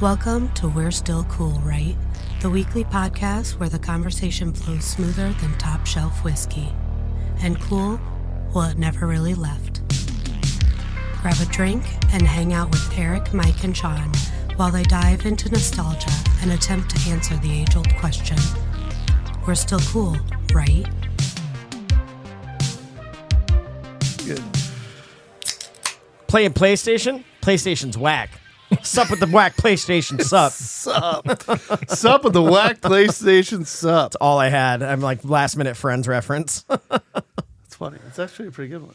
Welcome to We're Still Cool, Right? The weekly podcast where the conversation flows smoother than top shelf whiskey. And cool, well, it never really left. Grab a drink and hang out with Erik, Mike, and Shaun while they dive into nostalgia and attempt to answer the age-old question. We're still cool, right? Good. Playing PlayStation? PlayStation's whack. Sup with the whack PlayStation sup. Sup with the whack PlayStation sup. That's all I had. I'm like last minute Friends reference. It's funny. It's actually a pretty good one.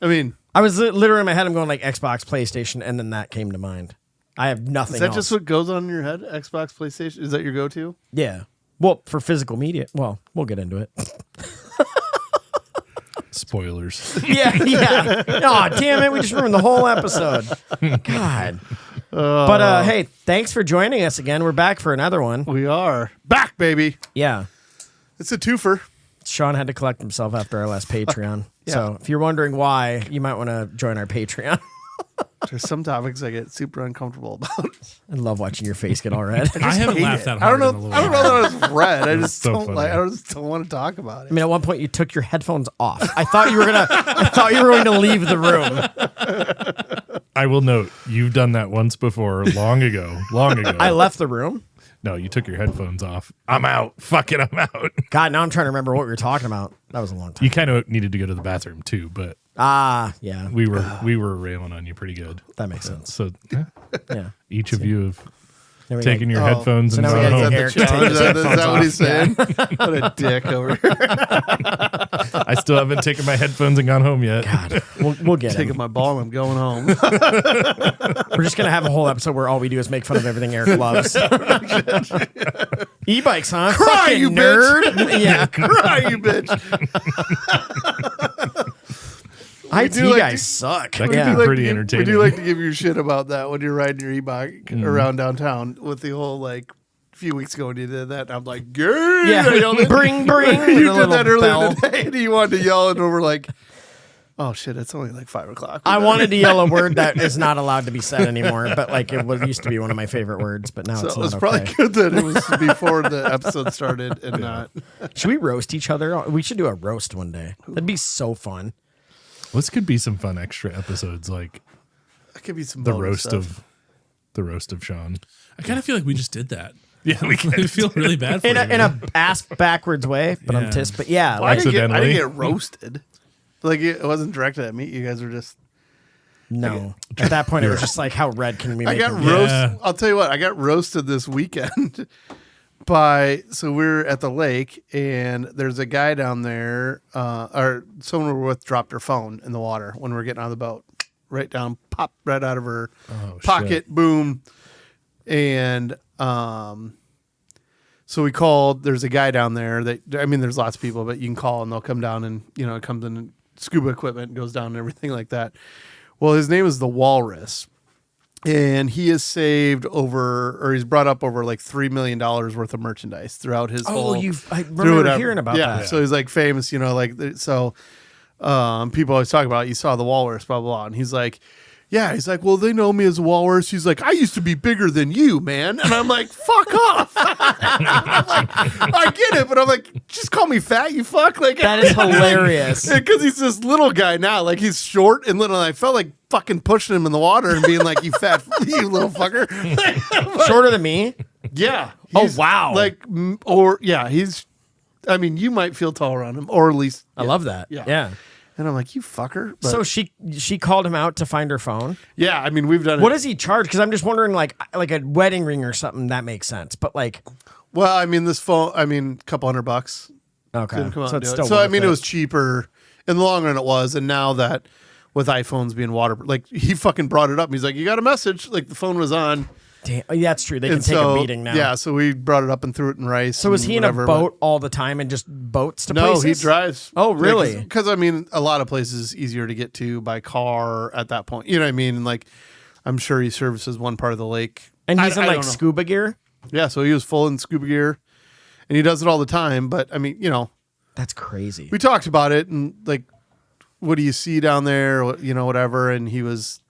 I mean, I was literally in my head, I'm going like Xbox, PlayStation, and then that came to mind. I have nothing is that else. just what goes on in your head? Xbox, PlayStation? Is that your go-to? Yeah. Well, for physical media. Well, we'll get into it. Spoilers. Yeah. Oh, damn it. We just ruined the whole episode. God. But hey, thanks for joining us again. We're back for another one. We are back, baby. Yeah. It's a twofer. Sean had to collect himself after our last Patreon. Yeah. So if you're wondering why, you might want to join our Patreon. There's some topics I get super uncomfortable about. I love watching your face get all red. I haven't laughed that I hard. don't know. I don't know that it's red. I just so don't funny. like. I just don't want to talk about it. I mean, at one point you took your headphones off. I thought you were going to leave the room. I will note, you've done that once before, long ago. I left the room. No, you took your headphones off. I'm out. Fuck it, I'm out. God, now I'm trying to remember what we were talking about. That was a long time. You kind of needed to go to the bathroom too, but Yeah. we were railing on you pretty good. That makes sense. So Yeah. each of you have There we taken go. your headphones So and now we gone gotta home. get Erik to take his Is headphones that what he's off. saying? What a dick over here. I still haven't taken my headphones and gone home yet. God, we'll get Taking him. my ball and I'm going home. We're just going to have a whole episode where all we do is make fun of everything Erik loves. E-bikes, huh? Cry, Fucking you nerd. bitch. Yeah. Cry, you bitch. IT do like guys to- suck. That We Yeah. do Yeah. like Pretty to give- entertaining. We do like to give you shit about that when you're riding your e-bike around downtown with the whole like a few weeks ago when you did that. And I'm like, "Gay!" Yeah. I yelled it. Bring. You with a did that little earlier bell. today, and you wanted to yell, and we're like, "Oh shit, it's only like 5 o'clock." I wanted to yell a word that is not allowed to be said anymore, but like it used to be one of my favorite words, but now So it's it not was okay. probably good that it was before the episode started and not. Should we roast each other? We should do a roast one day. That'd be so fun. This could be some fun extra episodes, like That could be some the bonus roast stuff. of Shaun. I kind of feel like we just did that. Yeah, we I feel really bad for In you. a ass backwards way, but I'm Yeah. tisk. But yeah, Well, I like, didn't Accidentally. get roasted. Like it wasn't directed at me. You guys were just. no. At that point, it was just like, how red can we I make got it? roasted. I'll tell you what. I got roasted this weekend so we're at the lake and there's a guy down there, or someone we were with dropped her phone in the water when we were getting out of the boat. Right down, pop right out of her pocket, shit. boom. And so we called. There's a guy down there there's lots of people, but you can call and they'll come down and it comes in scuba equipment, goes down and everything like that. Well, his name is the Walrus. And he has saved he's brought up over like $3 million worth of merchandise throughout his whole. I remember whatever. hearing about yeah. that. So he's like famous, so people always talk about, you saw the Walrus, blah, blah, blah. And he's like, well, they know me as a Walrus. He's like, I used to be bigger than you, man. And I'm like, fuck off. I'm like, I get it, but I'm like, just call me fat, you fuck. Like, That is hilarious. because he's this little guy now. Like, he's short and little. And I felt like fucking pushing him in the water and being like, you fat, you little fucker. Shorter than me? Yeah. Oh, He's wow. you might feel taller on him, or at least. I love that. Yeah. Yeah. And I'm like, you fucker. But, So she called him out to find her phone. yeah, I mean, we've done What it. does he charge? Because I'm just wondering, like a wedding ring or something, that makes sense. But like, Well, I mean, this phone, a couple $100. okay, Didn't come out so and it's do it. still. So, worth it was cheaper. In the long run, it was. And now that with iPhones being like, he fucking brought it up. And he's like, you got a message. Like, the phone was on. Damn, yeah, that's true. They can And take so, a beating now. Yeah, so we brought it up and threw it in rice. So is and he in whatever, a boat all the time and just boats to No, places? he drives. Oh, really? Because a lot of places easier to get to by car at that point. You know what I mean? And like, I'm sure he services one part of the lake. And he's in I like don't know. scuba gear. Yeah, so he was full in scuba gear, and he does it all the time. But That's crazy. we talked about it, and like, what do you see down there? Whatever. And he was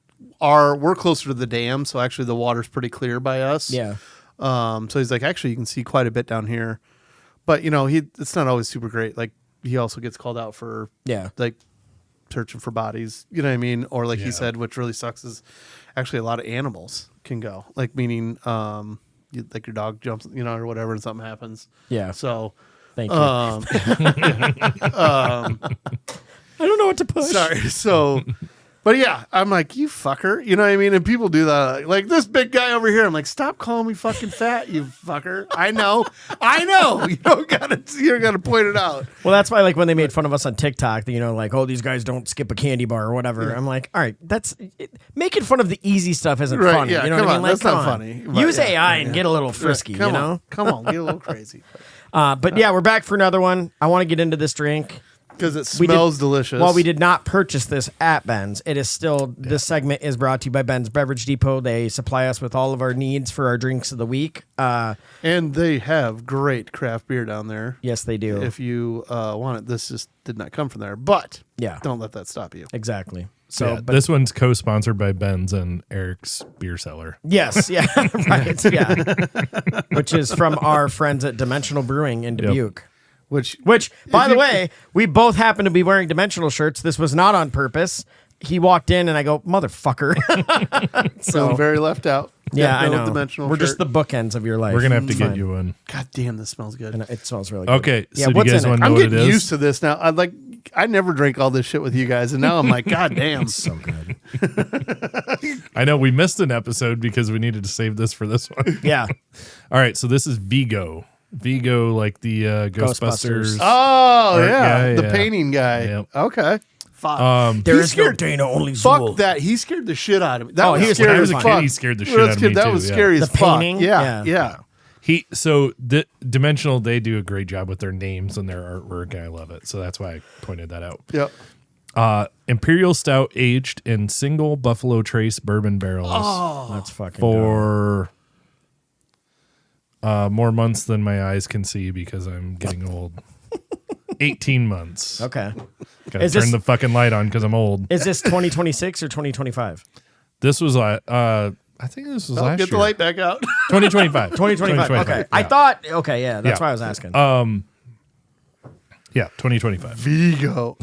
we're closer to the dam, so actually the water's pretty clear by us. Yeah. So he's like, actually, you can see quite a bit down here, but it's not always super great. Like he also gets called out for like searching for bodies. You know what I mean? Or like he said, which really sucks is actually a lot of animals can go. Like meaning, like your dog jumps, or whatever, and something happens. Yeah. So. Thank you. I don't know what to push. Sorry. So, but yeah, I'm like, you fucker. You know what I mean? And people do that. Like this big guy over here. I'm like, stop calling me fucking fat, you fucker. I know. You don't gotta point it out. Well, that's why, like, when they made fun of us on TikTok, like, oh, these guys don't skip a candy bar or whatever. I'm like, all right, making fun of the easy stuff isn't funny. Yeah, you know what I mean? Like, that's not funny. Use AI and get a little frisky, Come on, get a little crazy. But yeah, we're back for another one. I want to get into this drink. Because it smells delicious. While we did not purchase this at Ben's, it is still, this segment is brought to you by Ben's Beverage Depot. They supply us with all of our needs for our drinks of the week. And they have great craft beer down there. Yes, they do. If you want it, this just did not come from there. But don't let that stop you. Exactly. So, but this one's co-sponsored by Ben's and Erik's Beer Cellar. Yes, yeah, right, yeah. Which is from our friends at Dimensional Brewing in Dubuque. Which, by the way, we both happen to be wearing Dimensional shirts. This was not on purpose. He walked in and I go, motherfucker. So very left out. Yeah, I know. Dimensional We're shirt. just the bookends of your life. We're going to have to get you one. God damn, this smells good. And it smells really good. Okay, Yeah, so do you what's guys in it? want to know I'm what it getting is? used to this now. I never drank all this shit with you guys, and now I'm like, God damn. So good. I know we missed an episode because we needed to save this for this one. Yeah. All right, so this is Vigo. Vigo, like the Ghostbusters. Oh, art yeah. guy, The yeah. painting guy. Yep. Okay. Fuck. There He is no scared- Dana, only Fuck Zool. that. He scared the shit out of me. That Oh, was he was- scary when I was as a fuck. kid, he scared the shit When I was out of a me kid, That too, was yeah. scary The as fuck. painting? Yeah. Yeah. The Dimensional, they do a great job with their names and their artwork, and I love it. So that's why I pointed that out. Yep. Imperial Stout aged in single Buffalo Trace bourbon barrels That's fucking for more months than my eyes can see because I'm getting old. 18 months. dope. Okay. Gotta Is turn this- the fucking light on because I'm old. Is this 2026 or 2025? This was I think this was last Get the year. light back out. 2025. 2025. Okay. Yeah. I thought, yeah, that's Yeah. why I was asking. Yeah, 2025. Vigo.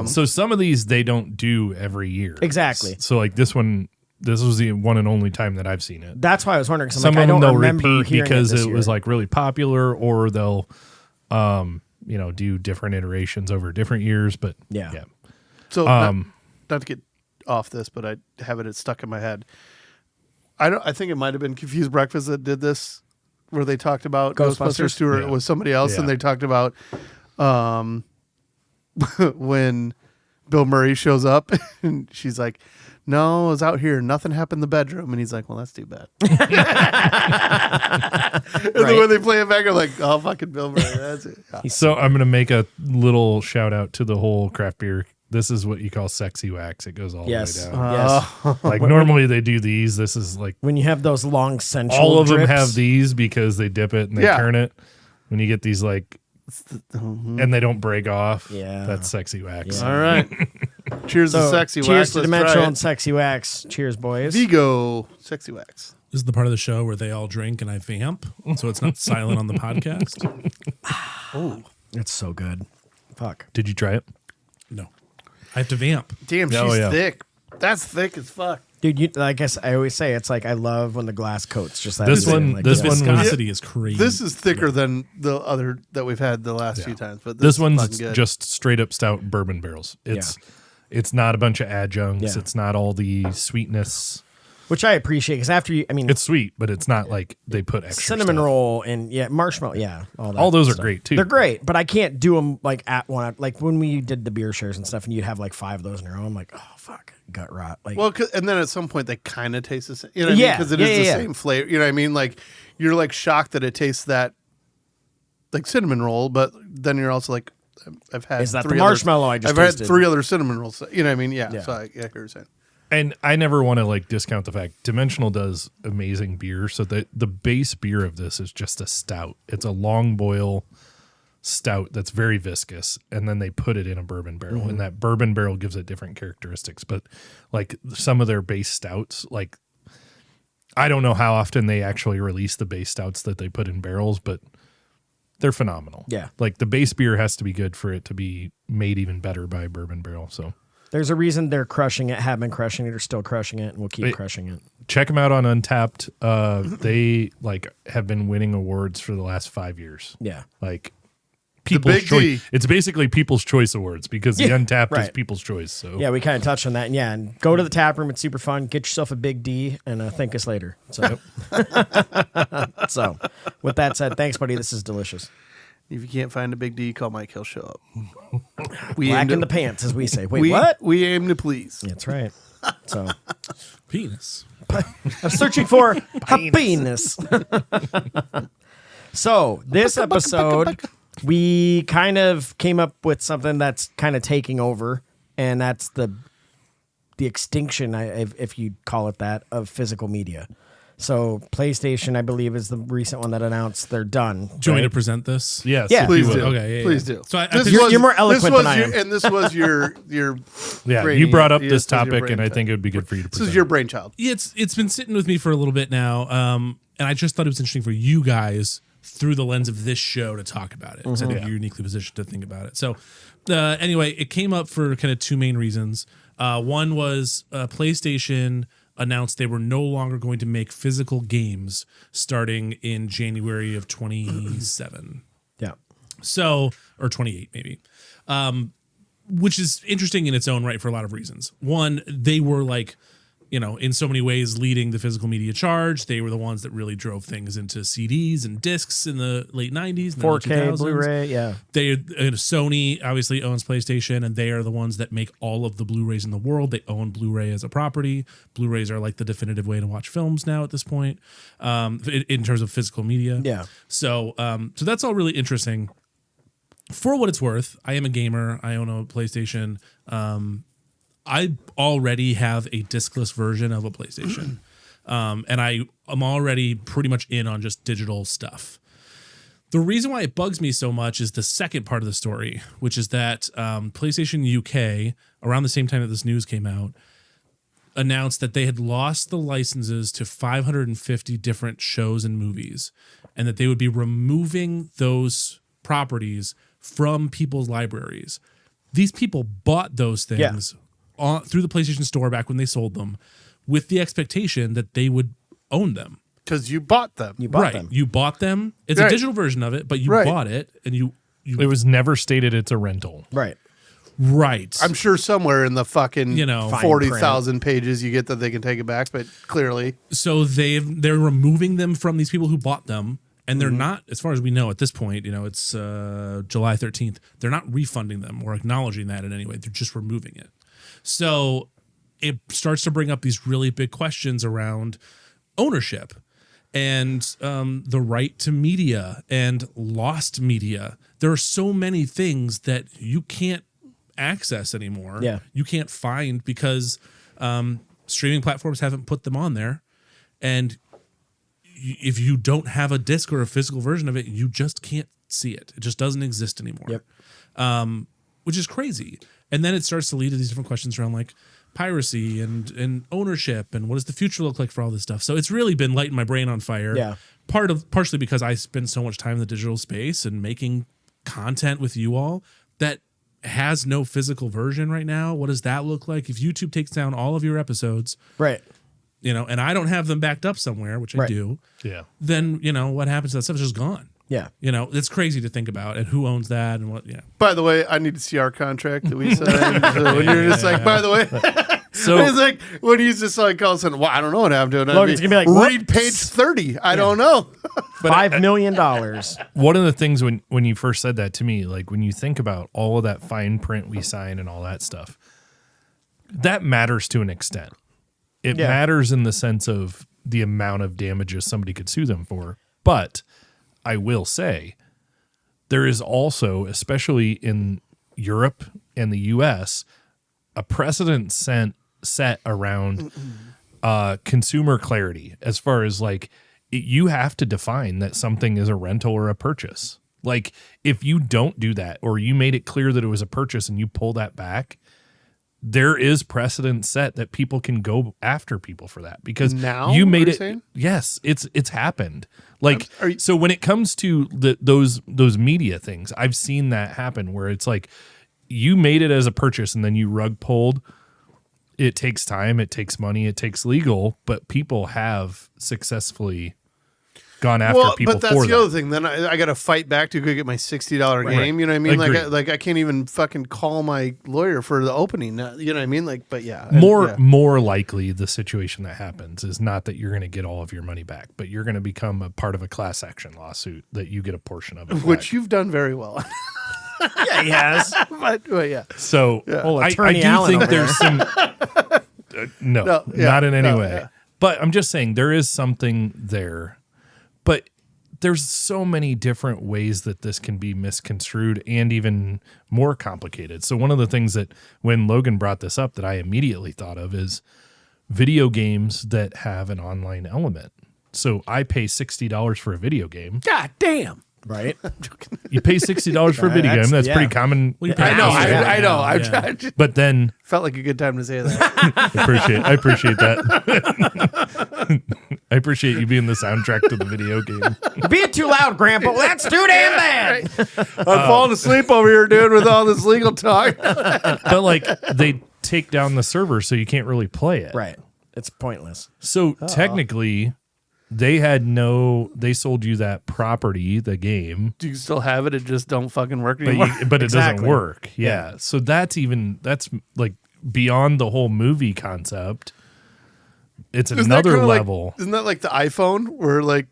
So some of these they don't do every year. Exactly. So like this one, this was the one and only time that I've seen it. That's why I was wondering. 'Cause I'm Some like, of I them don't they'll remember repeat hearing because this it was year. like really popular, or they'll do different iterations over different years. But Yeah. So, not to get off this, but I have it stuck in my head. I think it might have been Confused Breakfast that did this, where they talked about Ghostbusters? Ghostbusters, or Yeah. it was somebody else, Yeah. and they talked about when Bill Murray shows up, and she's like, "No, I was out here. Nothing happened in the bedroom," and he's like, "Well, that's too bad." And then when they play it back, I'm like, "Oh, fucking Bill Murray, that's it." Yeah. So I'm gonna make a little shout out to the whole craft beer. This is what you call sexy wax. It goes all Yes. the way down. Yes. Like normally they do these. This is like When you have those long sensual all of them drips. have these because they dip it and they Yeah. turn it. When you get these like, and they don't break off. Yeah. That's sexy wax. Yeah. All right. Cheers to So, sexy cheers wax. to Let's Dimensional try and it. Sexy Wax. Cheers, boys. Vigo sexy wax. This is the part of the show where they all drink and I vamp, so it's not silent on the podcast. It's so good. Fuck. Did you try it? No, I have to vamp. Damn, she's Oh, yeah. thick. That's thick as fuck. Dude, I guess I always say it's like I love when the glass coats just that. This easy. one- Like, this The one was- viscosity is crazy. This is thicker than the other that we've had the last few times. But This is one's fucking good. just straight up stout bourbon barrels. It's not a bunch of adjuncts. Yeah. It's not all the sweetness. which I appreciate because after you, I mean, It's sweet, but it's not like they put extra cinnamon stuff. roll and marshmallow, all that. All those are stuff. great too. They're great, but I can't do them like at one. Like when we did the beer shares and stuff, and you'd have like 5 of those in a row. I'm like, oh fuck, gut rot. Like, Well, and then at some point they kind of taste the same. You know what I Yeah, mean? Because it is yeah, the yeah. same flavor. You know what I mean? Like you're like shocked that it tastes that like cinnamon roll, but then you're also like, I've had Is that the 3 marshmallow I just I've had tasted? 3 other cinnamon rolls. You know what I mean? Yeah. Yeah. So I hear what you're saying. And I never want to like discount the fact Dimensional does amazing beer. So the base beer of this is just a stout. It's a long boil stout that's very viscous, and then they put it in a bourbon barrel, and that bourbon barrel gives it different characteristics. But like some of their base stouts, like I don't know how often they actually release the base stouts that they put in barrels, but they're phenomenal. Yeah. Like the base beer has to be good for it to be made even better by a bourbon barrel. So There's a reason they're crushing it, have been crushing it, or still crushing it, and will keep crushing it. check them out on Untapped. They like have been winning awards for the last 5 years. Yeah. Like People's Big Choice. D. It's basically People's Choice Awards because the Untapped is right. People's Choice. So Yeah, we kind of touched on that. And go to the tap room. It's super fun. Get yourself a Big D and thank us later. So, so with that said, thanks, buddy. This is delicious. If you can't find a Big D, call Mike. He'll show up. We Black aim in to- the pants, as we say. Wait, what? We aim to please. That's right. So Penis. I'm searching for a penis. So this episode, we kind of came up with something that's kind of taking over, and that's the extinction, if you call it that, of physical media. So PlayStation, I believe, is the recent one that announced they're done. Do you want me right? to present this? yes, Yeah. if Please you do. will. Okay, yeah, Please yeah. do. So I This think- was- You're more eloquent this was than I am. And this was your Yeah, brain- you brought up yes, this was your topic, and I brainchild. think it would be good for you to This present. is your brainchild. it's been sitting with me for a little bit now, and I just thought it was interesting for you guys through the lens of this show to talk about it. So I think you're uniquely positioned to think about it. So anyway, it came up for kind of two main reasons. One was PlayStation announced they were no longer going to make physical games starting in January of 27. Yeah. So, or 28 maybe. Which is interesting in its own right for a lot of reasons. One, they were like, in so many ways leading the physical media charge. They were the ones that really drove things into CDs and discs in the late 90s and 4K, early 2000s. Blu-ray, yeah. Sony obviously owns PlayStation, and they are the ones that make all of the Blu-rays in the world. They own Blu-ray as a property. Blu-rays are like the definitive way to watch films now at this point, in terms of physical media. Yeah. So that's all really interesting. For what it's worth, I am a gamer. I own a PlayStation. I already have a discless version of a PlayStation. And I'm already pretty much in on just digital stuff. The reason why it bugs me so much is the second part of the story, which is that PlayStation UK, around the same time that this news came out, announced that they had lost the licenses to 550 different shows and movies, and that they would be removing those properties from people's libraries. These people bought those things through the PlayStation Store back when they sold them, with the expectation that they would own them. Because you bought them. You bought Right. them. You bought them. It's Right. a digital version of it, but you Right. bought it, and you It was never stated it's a rental. Right. right. I'm sure somewhere in the fucking fine 40,000 pages you get that they can take it back, but clearly. So they're removing them from these people who bought them, and they're not, as far as we know at this point, it's July 13th. They're not refunding them or acknowledging that in any way. They're just removing it. So it starts to bring up these really big questions around ownership and the right to media and lost media. There are so many things that you can't access anymore. Yeah. You can't find because streaming platforms haven't put them on there. And if you don't have a disc or a physical version of it, you just can't see it. It just doesn't exist anymore. Yep. Which is crazy. And then it starts to lead to these different questions around like piracy and ownership and what does the future look like for all this stuff. So it's really been lighting my brain on fire. Yeah. Partially because I spend so much time in the digital space and making content with you all that has no physical version right now. What does that look like? If YouTube takes down all of your episodes, Right. and I don't have them backed up somewhere, which I Right. do, Yeah. then, what happens to that stuff is just gone. Yeah. It's crazy to think about and who owns that and what, By the way, I need to see our contract that we signed. So when you're just like, by the way, So it's like when he's just like all of a sudden, well, I don't know what happened to it. I'd Logan's gonna be like, what? read page 30. I don't know. $5 million. one of the things when you first said that to me, like when you think about all of that fine print we sign and all that stuff, that matters to an extent. It Yeah. matters in the sense of the amount of damages somebody could sue them for. But I will say there is also, especially in Europe and the US, a precedent set around consumer clarity as far as like you have to define that something is a rental or a purchase. Like, if you don't do that, or you made it clear that it was a purchase and you pull that back, there is precedent set that people can go after people for that because Now, you made are you it. saying? Yes, it's happened. Like, Are you- so when it comes to those media things, I've seen that happen where it's like you made it as a purchase and then you rug pulled. It takes time, it takes money, it takes legal, but people have successfully gone after people but that's for the that. other thing. Then I got to fight back to go get my $60 game. You know what I mean? Agreed. Like I can't even fucking call my lawyer for the opening. You know what I mean? Like, but yeah, More likely, the situation that happens is not that you're going to get all of your money back, but you're going to become a part of a class action lawsuit that you get a portion of it, which back. you've done very well. Yeah, he has. but yeah, So I Attorney do Allen think over there's some. No, not in any way. yeah. But I'm just saying there is something there. But there's so many different ways that this can be misconstrued and even more complicated. So one of the things that when Logan brought this up that I immediately thought of is video games that have an online element. So I pay $60 for a video game. God damn. Right. You pay $60 for a video game. That's pretty common. Well, you pay I know. $1 I know. now, I yeah. just But then felt like a good time to say that. I appreciate that. I appreciate you being the soundtrack to the video game. You're being too loud, Grandpa. Well, that's too damn bad. I'm falling asleep over here, dude, with all this legal talk. But like they take down the server so you can't really play it. Right. It's pointless. So technically they sold you that property, the game, Do you still have it? It just don't fucking work but anymore. but it Exactly. doesn't work. Yeah. So that's like beyond the whole movie concept. It's Isn't that another kinda level. Isn't that like the iPhone where like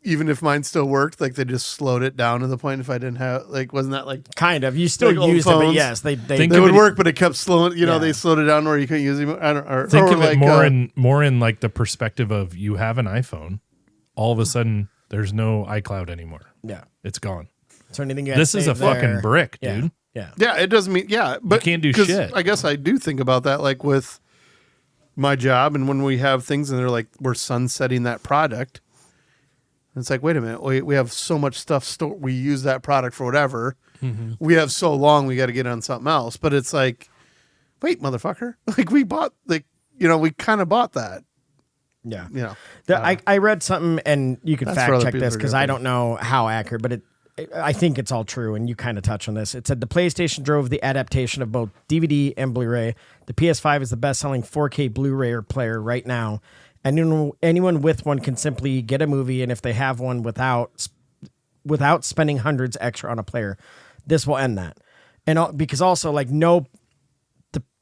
even if mine still worked, like they just slowed it down to the point if I didn't have wasn't that like Kind of. You still Like old used it, but phones. yes, they Think they of would it- work, but it kept slowing. You know, Yeah. they slowed it down where you couldn't use it. I don't. Or, Think or of like, it more in like the perspective of you have an iPhone, all of a sudden there's no iCloud anymore. Yeah. It's gone. So anything you had This is a saved fucking there- brick, Yeah. dude. Yeah. Yeah, it doesn't mean but can't do 'cause shit. I guess I do think about that, like with my job, and when we have things and they're like we're sunsetting that product. It's like, wait a minute, we have so much stuff stored. We use that product for whatever. Mm-hmm. We have so long, we got to get on something else. But it's like, wait, motherfucker, like we bought, like we kind of bought that. Yeah. I read something, and you can That's for fact other check people this to because do. I don't know how accurate, but I think it's all true, and you kind of touch on this. It said the PlayStation drove the adaptation of both DVD and Blu-ray. The PS5 is the best-selling 4K Blu-ray player right now, and anyone with one can simply get a movie, and if they have one without spending hundreds extra on a player, this will end that. And because also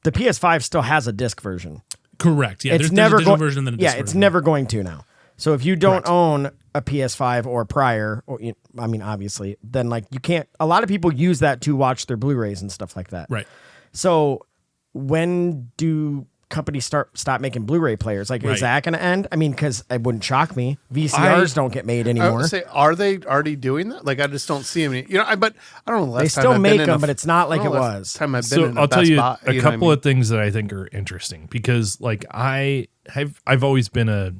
the PS5 still has a disc version. Correct. Yeah, It's there's never a digital going. version than a Yeah, disc it's version. never going to now. So if you don't own a PS5 or prior, or I mean, obviously, then like you can't. A lot of people use that to watch their Blu-rays and stuff like that. Right. So when do companies stop making Blu-ray players? Like, Right. is that going to end? I mean, because it wouldn't shock me. VCRs don't get made I anymore. would say, are they already doing that? Like, I just don't see any. But I don't know. They still make them, but it's not like it was. Time I've been So in a I'll tell Best you Buy, a know what couple I mean? of things that I think are interesting because like I've always been a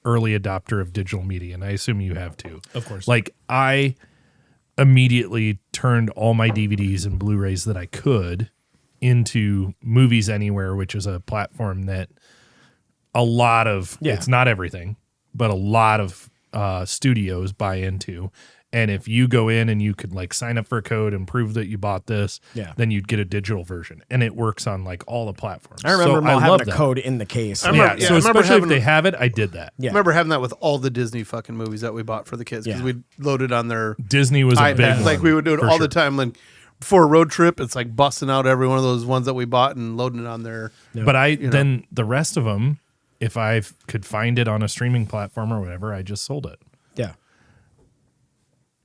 early adopter of digital media, and I assume you have too. Of course. Like I immediately turned all my DVDs and Blu-rays that I could into Movies Anywhere, which is a platform that a lot of it's not everything, but a lot of studios buy into. And if you go in and you could like sign up for a code and prove that you bought this, then you'd get a digital version, and it works on like all the platforms. I remember them all love having a that. code in the case. I remember- So I remember especially if having- they have it, I did that. Yeah. I remember having that with all the Disney fucking movies that we bought for the kids because Yeah. we loaded on their Disney was a big iPad. one. Like we would do it for all sure. the time. Like before a road trip, it's like busting out every one of those ones that we bought and loading it on there. But then the rest of them, if I could find it on a streaming platform or whatever, I just sold it. Yeah.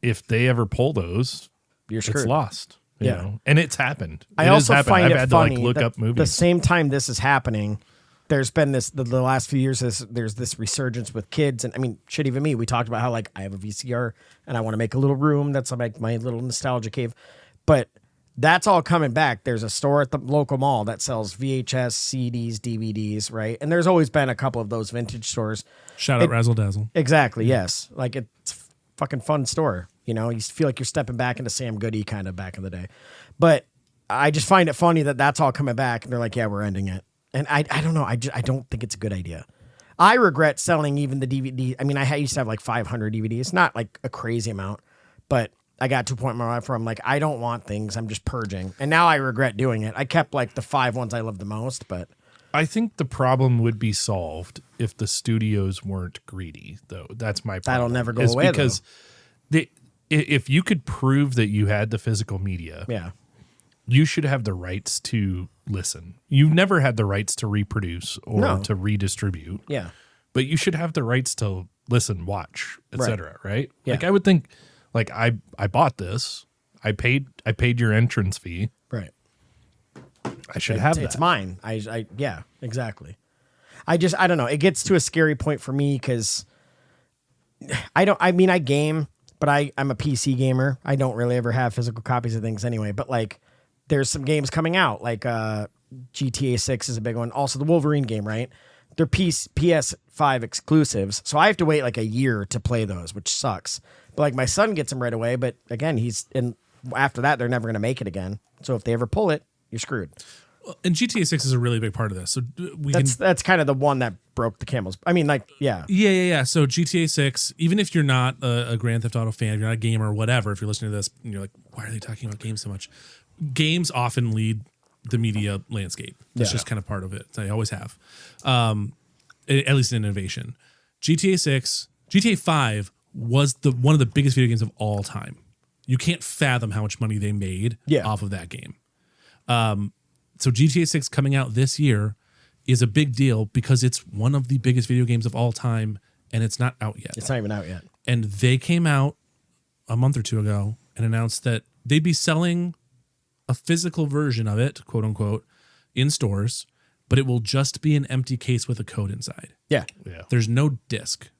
If they ever pull those, You're it's screwed. lost. You Yeah. know? And it's happened. I It has also happened. find I've it had funny to like look that up movies. the same time this is happening, there's been this the last few years. There's this resurgence with kids, and I mean, shit, even me. We talked about how like I have a VCR and I want to make a little room that's like my little nostalgia cave, but that's all coming back. There's a store at the local mall that sells VHS, CDs, DVDs, right? And there's always been a couple of those vintage stores. Shout out Razzle Dazzle. Exactly. Yes, like it's a fucking fun store. You know, you feel like you're stepping back into Sam Goody kind of back in the day. But I just find it funny that that's all coming back. And they're like, yeah, we're ending it. And I don't know. I don't think it's a good idea. I regret selling even the DVD. I mean, I used to have like 500 DVDs, not like a crazy amount, but I got to a point in my life where I'm like, I don't want things. I'm just purging. And now I regret doing it. I kept like the 5 ones I love the most, but I think the problem would be solved if the studios weren't greedy, though. That's my problem. That'll never go away, because if you could prove that you had the physical media, yeah, you should have the rights to listen. You've never had the rights to reproduce or to redistribute. Yeah. But you should have the rights to listen, watch, etc. Right? Yeah. Like I would think, like I bought this, I paid your entrance fee. Right. I should have that. It's mine. I yeah, exactly. I don't know. It gets to a scary point for me because I game, but I'm a PC gamer. I don't really ever have physical copies of things anyway. But like, there's some games coming out, like GTA 6 is a big one. Also, the Wolverine game, right? They're PS5 exclusives, so I have to wait like a year to play those, which sucks. But like my son gets them right away. But again, after that, they're never going to make it again. So if they ever pull it, you're screwed. And GTA 6 is a really big part of this. So that's kind of the one that broke the camel's. I mean, like, yeah. Yeah. So GTA 6, even if you're not a Grand Theft Auto fan, if you're not a gamer or whatever, if you're listening to this and you're like, why are they talking about games so much? Games often lead the media landscape. That's just kind of part of it. They always have. At least in innovation. GTA 5 was one of the biggest video games of all time. You can't fathom how much money they made off of that game. So GTA 6 coming out this year is a big deal because it's one of the biggest video games of all time, and it's not out yet. It's not even out yet. And they came out a month or two ago and announced that they'd be selling a physical version of it, quote unquote, in stores, but it will just be an empty case with a code inside. Yeah. There's no disc.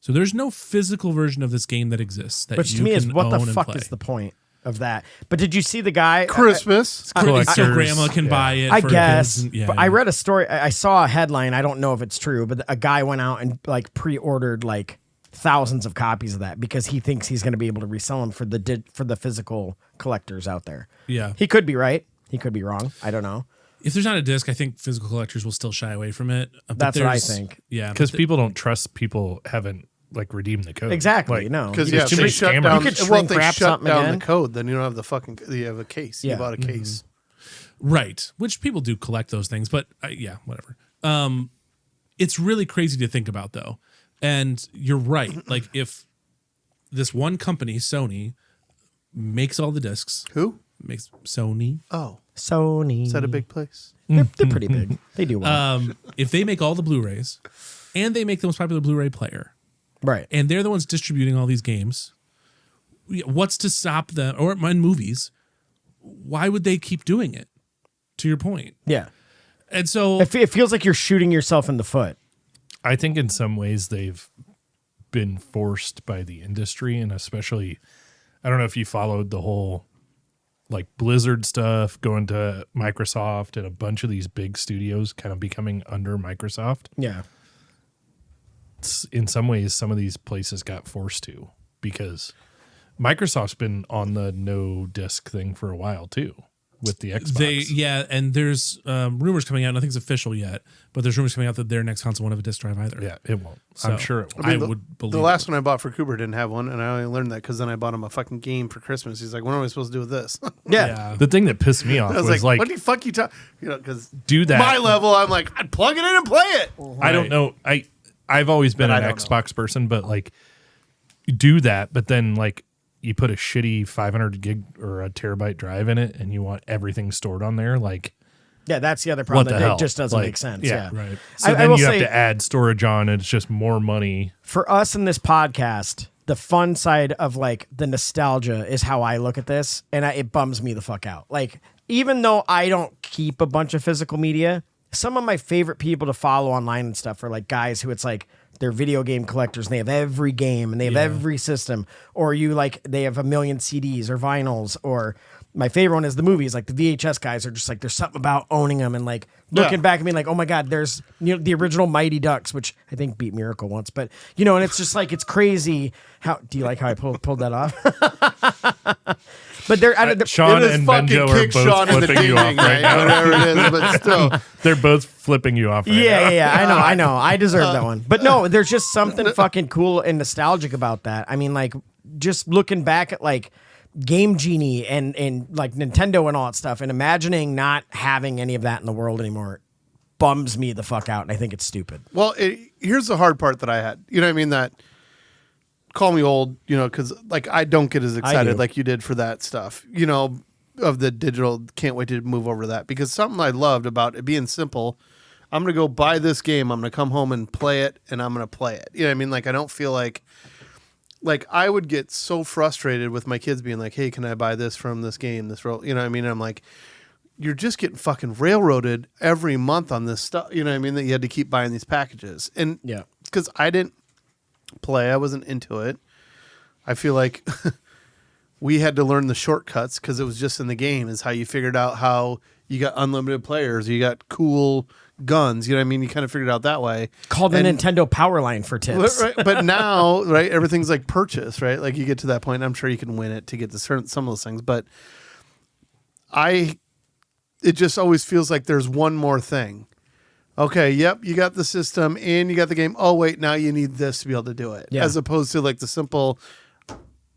So there's no physical version of this game that exists. Which to me is what the fuck is the point of that? But did you see the guy? Christmas. So grandma can buy it. I guess. But I read a story. I saw a headline. I don't know if it's true, but a guy went out and like pre-ordered like thousands of copies of that because he thinks he's going to be able to resell them for the physical collectors out there. Yeah. He could be right. He could be wrong. I don't know. If there's not a disc, I think physical collectors will still shy away from it. But That's what I think. Yeah. Because people don't trust people haven't like redeemed the code. Exactly. Like, no. Because There's too many shut scammers. down. You could Well, if shrink they wrap shut something down again. the code, then you don't have you have a case. Yeah. You bought a case. Right. Which people do collect those things, but yeah, whatever. It's really crazy to think about though. And you're right. Like if this one company, Sony, makes all the discs. Who? Makes Sony. Oh, Sony. is that a big place? They're pretty big. They do well. If they make all the Blu-rays and they make the most popular Blu-ray player, right. and they're the ones distributing all these games, what's to stop them? Or in movies, why would they keep doing it? To your point. Yeah. And so It feels like you're shooting yourself in the foot. I think in some ways they've been forced by the industry, and especially, I don't know if you followed the whole like Blizzard stuff going to Microsoft and a bunch of these big studios kind of becoming under Microsoft. Yeah. In some ways, some of these places got forced to because Microsoft's been on the no disc thing for a while too with the Xbox. And there's rumors coming out. Nothing's official yet, but there's rumors coming out that their next console won't have a disc drive either. Yeah, it won't. So, I'm sure it won't. I would believe the last one I bought for Cooper didn't have one, and I only learned that because then I bought him a fucking game for Christmas. He's like, "What am I supposed to do with this?" Yeah. The thing that pissed me off I was was like, like, "What the fuck you talk?" You know, because do that. my level, I'm like, I'd plug it in and play it. I don't know. I've always been But an I don't Xbox person, but like do that, but then like you put a shitty 500 gig or a terabyte drive in it and you want everything stored on there, like Yeah, that's the other problem. what the That hell? it just doesn't Like, make sense. Yeah. right. So I then will you have say- to add storage on, and it's just more money. For us in this podcast, the fun side of like the nostalgia is how I look at this, and it bums me the fuck out. Like, even though I don't keep a bunch of physical media, some of my favorite people to follow online and stuff are like guys who it's like they're video game collectors and they have every game and they have every system, or they have a million CDs or vinyls, or My favorite one is the movies. Like the VHS guys are just like, there's something about owning them and like looking back at me like, oh my God, there's the original Mighty Ducks, which I think beat Miracle once, but and it's just like, it's crazy. Do you like how I pulled that off? But Shaun and Benjo are both Shaun flipping you off right now. Whatever it is, but still. They're both flipping you off right now. Yeah. I know. I deserve that one. But no, there's just something fucking cool and nostalgic about that. I mean, like, just looking back at like Game Genie and like Nintendo and all that stuff and imagining not having any of that in the world anymore bums me the fuck out, and I think it's stupid. Well, here's the hard part that I had. You know what I mean? That call me old, because like I don't get as excited like you did for that stuff, of the digital. Can't wait to move over to that, because something I loved about it being simple. I'm going to go buy this game. I'm going to come home and play it, and I'm going to play it. You know what I mean? Like, I don't feel like I would get so frustrated with my kids being like, hey, can I buy this from this game, this role? You know what I mean? And I'm like, you're just getting fucking railroaded every month on this stuff. You know what I mean? That you had to keep buying these packages. And because I didn't play, I wasn't into it. I feel like we had to learn the shortcuts because it was just in the game, is how you figured out how you got unlimited players, you got cool guns, you know what I mean? You kind of figured it out that way. Call the Nintendo Power Line for tips. Right, but now, right, everything's like purchase, right? Like you get to that point, I'm sure you can win it to get to some of those things, but it just always feels like there's one more thing. Okay, yep, you got the system and you got the game. Oh, wait, now you need this to be able to do it. Yeah. As opposed to like the simple,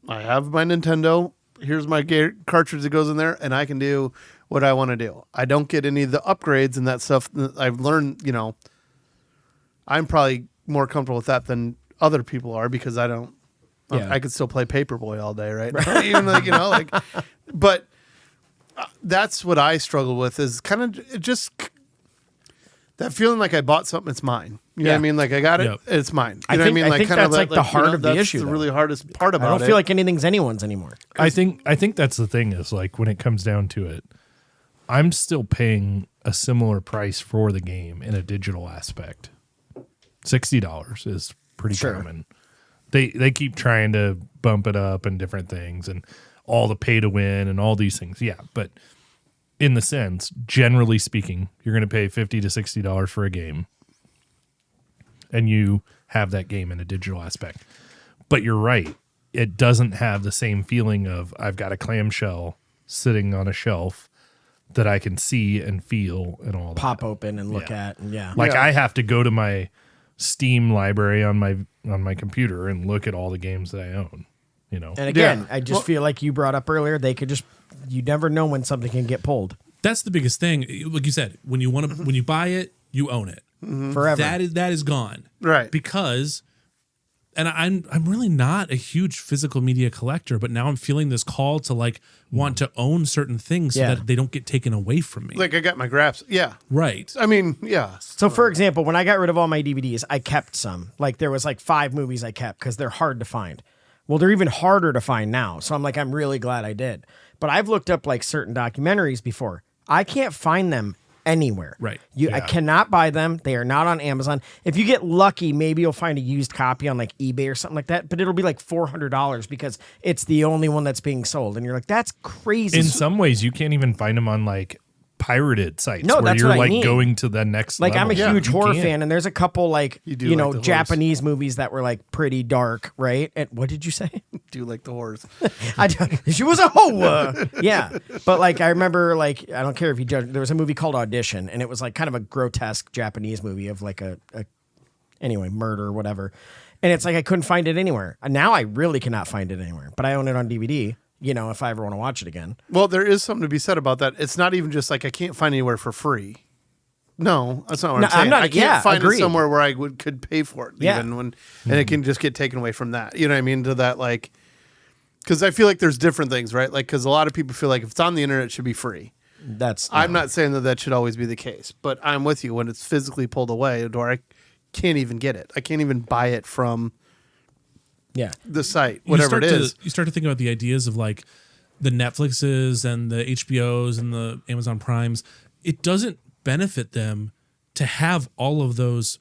I have my Nintendo, here's my cartridge that goes in there, and I can do what I want to do. I don't get any of the upgrades and that stuff. I've learned, I'm probably more comfortable with that than other people are, because I don't, I could still play Paperboy all day, right? Even like, but that's what I struggle with, is kind of just that feeling like I bought something, it's mine. You know what I mean? Like I got it, it's mine. You know what I mean? I think kind that's of like the heart of the issue. That's the though. really hardest part about it. I don't feel like anything's anyone's anymore. I think that's the thing, is like when it comes down to it, I'm still paying a similar price for the game in a digital aspect. $60 is pretty common. They keep trying to bump it up and different things and all the pay to win and all these things. Yeah, but in the sense, generally speaking, you're going to pay $50 to $60 for a game, and you have that game in a digital aspect. But you're right. It doesn't have the same feeling of I've got a clamshell sitting on a shelf that I can see and feel and all that. Pop open and look at. And I have to go to my Steam library on my computer and look at all the games that I own. And again, I just feel like you brought up earlier, you never know when something can get pulled. That's the biggest thing. Like you said, when you buy it, you own it forever. That is gone, right? Because, and I'm really not a huge physical media collector, but now I'm feeling this call to like want to own certain things so that they don't get taken away from me. Like I got my graphs, right. I mean, yeah. So for example, when I got rid of all my DVDs, I kept some. Like there was like 5 movies I kept because they're hard to find. Well, they're even harder to find now. So I'm really glad I did. But I've looked up like certain documentaries before. I can't find them anywhere. Right. I cannot buy them. They are not on Amazon. If you get lucky, maybe you'll find a used copy on like eBay or something like that, but it'll be like $400 because it's the only one that's being sold. And you're like, that's crazy. In some ways, you can't even find them on like pirated sites where that's you're what like going to the next level. I'm a huge horror fan, and there's a couple like like Japanese movies that were like pretty dark, right? And what did you say? Do you like the horrors? She was a hoe. Yeah, but like I remember, like I don't care if you judge. There was a movie called Audition, and it was like kind of a grotesque Japanese movie of like a murder or whatever. And it's like I couldn't find it anywhere. And now I really cannot find it anywhere, but I own it on DVD. If I ever want to watch it again. Well, there is something to be said about that. It's not even just like I can't find anywhere for free. No, that's not what I'm saying. I can't find it somewhere where I could pay for it even when, and it can just get taken away from that. You know what I mean? To that, like, because I feel like there's different things, right? Like, because a lot of people feel like if it's on the internet, it should be free. I'm not saying that should always be the case, but I'm with you when it's physically pulled away, or I can't even get it. I can't even buy it from the site, whatever it is. You start to think about the ideas of like the Netflixes and the HBOs and the Amazon Primes. It doesn't benefit them to have all of those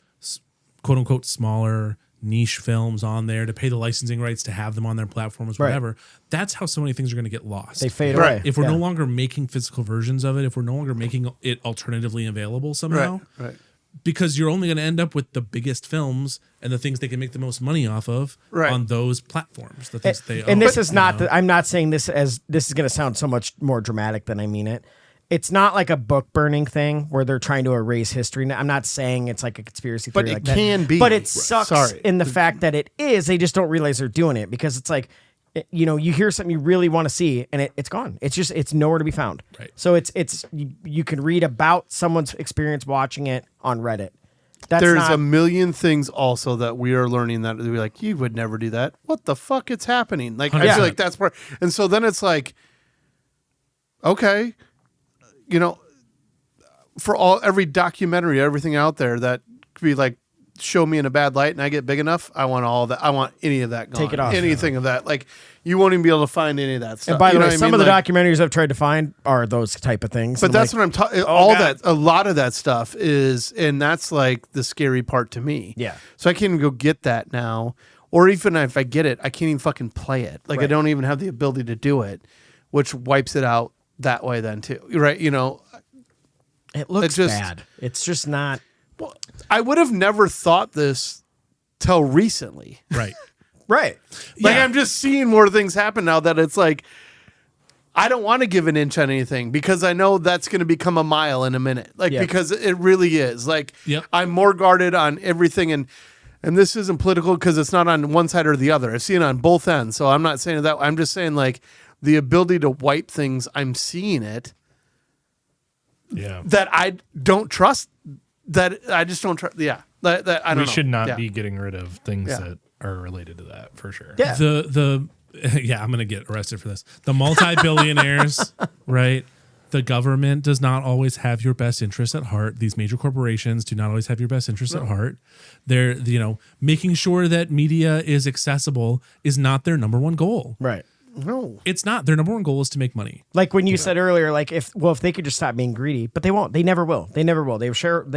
quote unquote smaller niche films on there, to pay the licensing rights to have them on their platforms, Right. whatever. That's how so many things are going to get lost. They fade Right. away. If we're Yeah. no longer making physical versions of it, if we're no longer making it alternatively available somehow, Right. because you're only going to end up with the biggest films and the things they can make the most money off of Right. on those platforms. The things they own. And this is you not. know? I'm not saying this as this is going to sound so much more dramatic than I mean it. It's not like a book burning thing where they're trying to erase history. I'm not saying it's like a conspiracy theory, But it like that. can be. But it sucks Sorry. in the fact that it is. They just don't realize they're doing it because it's like, you hear something you really want to see and it's gone. It's nowhere to be found. Right. So you can read about someone's experience watching it on Reddit. That's There's not, a million things also that we are learning that we're like, you would never do that. What the fuck? It's happening. Like, I 100%. feel like that's part. And so then it's like, okay, for every documentary, everything out there that could be like, show me in a bad light and I get big enough, I want all that. I want any of that gone. Take it off. Anything of that. Like, you won't even be able to find any of that stuff. and by the You know way, what I some mean? of the Like, documentaries I've tried to find are those type of things. But And that's like, what I'm talking. God. A lot of that stuff is, and that's like the scary part to me. Yeah. So I can't even go get that now, or even if I get it, I can't even fucking play it. Like I Right. don't even have the ability to do it, which wipes it out that way then too. Right? it looks just- bad. It's just not. Well, I would have never thought this till recently. right. Right. Like Yeah. I'm just seeing more things happen now that it's like I don't want to give an inch on anything because I know that's going to become a mile in a minute. Like Yeah. because it really is. Like Yep. I'm more guarded on everything and this isn't political because it's not on one side or the other. I've seen it on both ends. So I'm not saying that. I'm just saying like the ability to wipe things. I'm seeing it Yeah. that I don't trust. That I just don't trust. Yeah. That I don't know. We should not Yeah. be getting rid of things Yeah. that are related to that for sure. Yeah. The yeah, I'm gonna get arrested for this. The multi-billionaires, right? The government does not always have your best interest at heart. These major corporations do not always have your best interest at heart. They're making sure that media is accessible is not their number one goal. Right. No. It's not. Their number one goal is to make money. Like when you said earlier, like if they could just stop being greedy, but they won't. They never will. They never will. They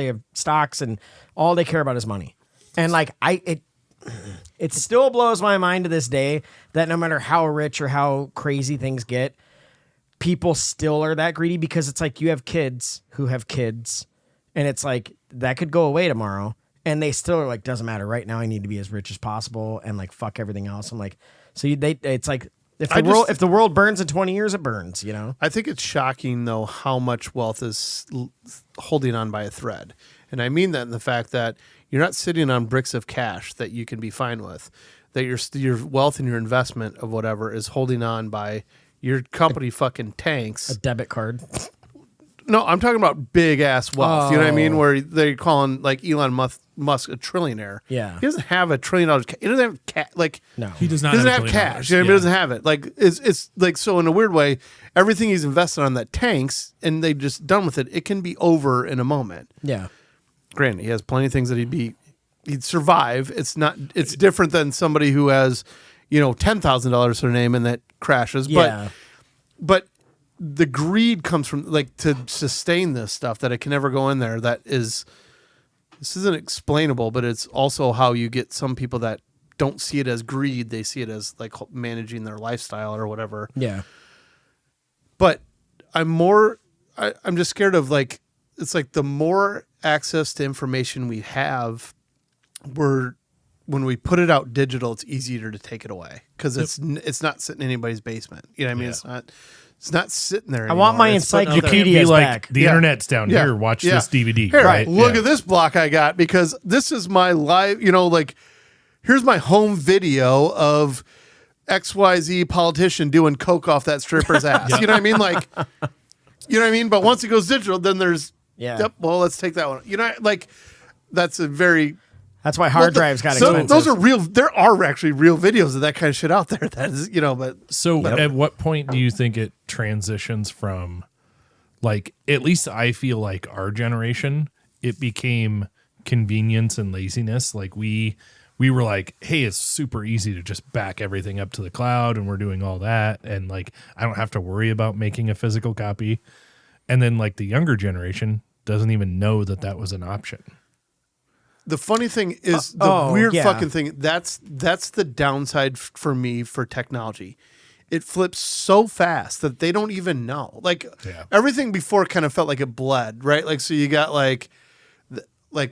have stocks and all they care about is money. And like it still blows my mind to this day that no matter how rich or how crazy things get, people still are that greedy because it's like you have kids who have kids and it's like that could go away tomorrow and they still are like, doesn't matter. Right now I need to be as rich as possible and like fuck everything else. I'm like, it's like if the world burns in 20 years, it burns, I think it's shocking, though, how much wealth is holding on by a thread. And I mean that in the fact that you're not sitting on bricks of cash that you can be fine with, that your wealth and your investment of whatever is holding on by your company fucking tanks. A debit card. No, I'm talking about big ass wealth. You know what I mean? Oh. Where they're calling like Elon Musk a trillionaire. Yeah. He doesn't have $1 trillion. He doesn't have like No. He does not doesn't have have $1 cash. billion. You know what I mean? He Yeah. doesn't have it. Like it's like so in a weird way, everything he's invested on that tanks and they just done with it. It can be over in a moment. Yeah. Granted, he has plenty of things that he'd survive. It's different than somebody who has, $10,000 to their name and that crashes. Yeah. But the greed comes from like to sustain this stuff that it can never go in there. This isn't explainable, but it's also how you get some people that don't see it as greed. They see it as like managing their lifestyle or whatever. Yeah. But I'm just scared of like, it's like the more access to information we have, when we put it out digital, it's easier to take it away because it's not sitting in anybody's basement. You know what I mean? Yeah. It's not sitting there I want anymore. my It's put out You there. can't be Encyclopedias like back. the Yeah. internet's down Yeah. here. Watch Yeah. this DVD. Here, right? look Yeah. at this block I got because this is my live, like here's my home video of XYZ politician doing coke off that stripper's ass. You know what I mean? Like, you know what I mean? But once it goes digital, then there's, Yeah. yep, well, let's take that one. Like that's a very, That's why hard drives got expensive. those are real. There are actually real videos of that kind of shit out there. That is, but So at what point do you think it transitions from like, at least I feel like our generation, it became convenience and laziness. Like we were like, hey, it's super easy to just back everything up to the cloud and we're doing all that. And like, I don't have to worry about making a physical copy. And then like the younger generation doesn't even know that was an option. The funny thing is the weird yeah. fucking thing. That's the downside for me for technology. It flips so fast that they don't even know. Like everything before kind of felt like it bled, right? Like so you got like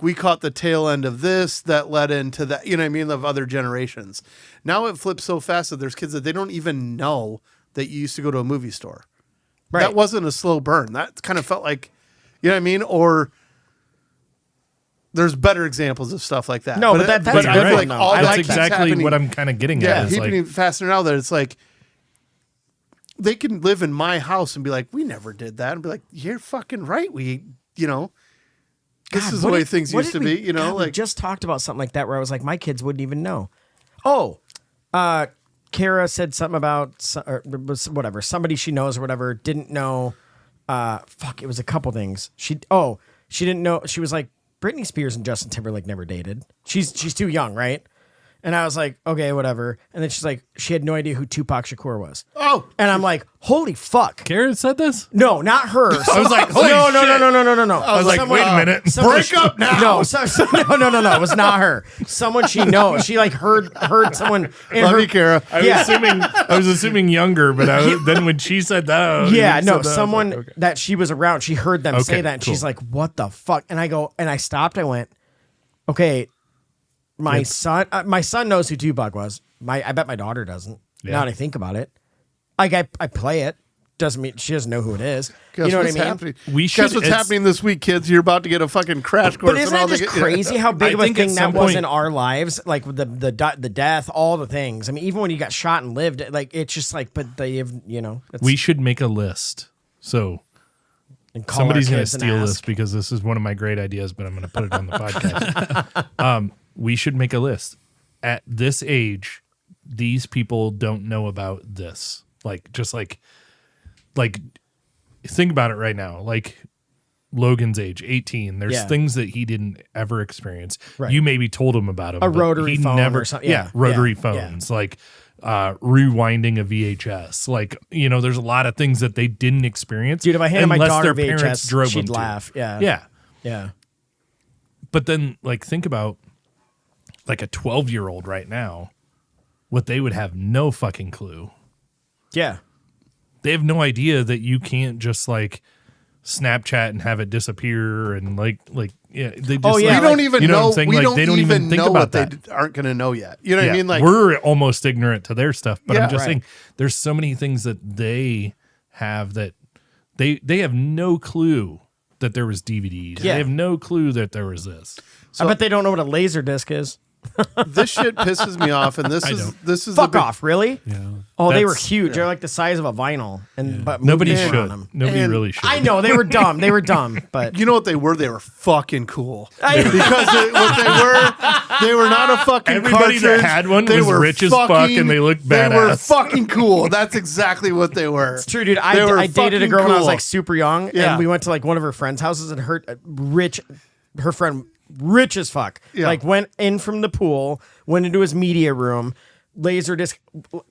we caught the tail end of this that led into that, you know what I mean, of other generations. Now it flips so fast that there's kids that they don't even know that you used to go to a movie store. Right. That wasn't a slow burn. That kind of felt like, you know what I mean? Or there's better examples of stuff like that. No, but that's I feel right. like all That's that exactly what I'm kind of getting at. Yeah, Is even faster now that it's like they can live in my house and be like, we never did that. And be like, you're fucking right. We, you know, this is the way things used to be, you know? We just talked about something like that where I was like, my kids wouldn't even know. Oh, Kara said something about, or whatever, somebody she knows or whatever didn't know. It was a couple things. She didn't know. She was like, Britney Spears and Justin Timberlake never dated. She's too young, right? And I was like, okay, whatever. And then she's like, she had no idea who Tupac Shakur was. Oh. And I'm like, holy fuck. Karen said this? No, not her. I was like, holy no. I was like, wait a minute. Break up now. No, no. It was not her. Someone she knows. She like heard someone in Love her. you, Kara. I was assuming younger, but then when she said that, someone like, okay. that she was around, she heard them say Okay, that, and cool. she's like, "What the fuck?" And I stopped. I went, "Okay, my son knows who Tupac was. I bet my daughter doesn't. Yeah. Now that I think about it, like I play it, doesn't mean she doesn't know who it is. Guess you know what I what's mean? happening? Guess what's happening this week, kids? You're about to get a fucking crash course. But isn't it just crazy how big of a think at thing some that was point- in our lives? Like the death, all the things. I mean, even when you got shot and lived, like it's just like, but they have, you know. We should make a list. So and call somebody's our going to kids and steal ask. this because this is one of my great ideas, but I'm going to put it on the podcast. We should make a list. At this age, these people don't know about this. Like, just like think about it right now. Like Logan's age, 18. There's things that he didn't ever experience. Right. You maybe told him about them. A rotary phone or something. Yeah, rotary Yeah. phones. Like rewinding a VHS. Like, you know, there's a lot of things that they didn't experience. Dude, if I handed my unless daughter their parents VHS, drove she'd them to. laugh. Yeah. Yeah. Yeah. But then, like, think about like a 12-year-old right now, what they would have no fucking clue. Yeah. They have no idea that you can't just like Snapchat and have it disappear and like yeah. They just, yeah, we don't even you know know. what I'm saying? We Like, don't, they don't even think know about what that. they aren't going to know yet. You know what I mean? Like we're almost ignorant to their stuff, but Yeah. I'm just Right. saying there's so many things that they have that they have no clue that there was DVDs. Yeah. They have no clue that there was this. I bet they don't know what a laser disc is. this shit pisses me off, and this is Fuck the big, off, really? Yeah. Oh, they were That's- huge. They're like the size of a vinyl, and but Nobody moving should. on them. Nobody And really should. I know they were dumb. They were dumb, but You know what they were? They were fucking cool. I- Because what they were not a fucking Everybody that cartridge. had one They was were rich as fuck and they looked They were badass. fucking cool. That's exactly what they were. it's true, dude. They were I dated a fucking girl when I was cool. like super young, Yeah. and we went to like one of her friend's houses, and her friend rich as fuck, Yeah. like went in from the pool, went into his media room. Laser disc,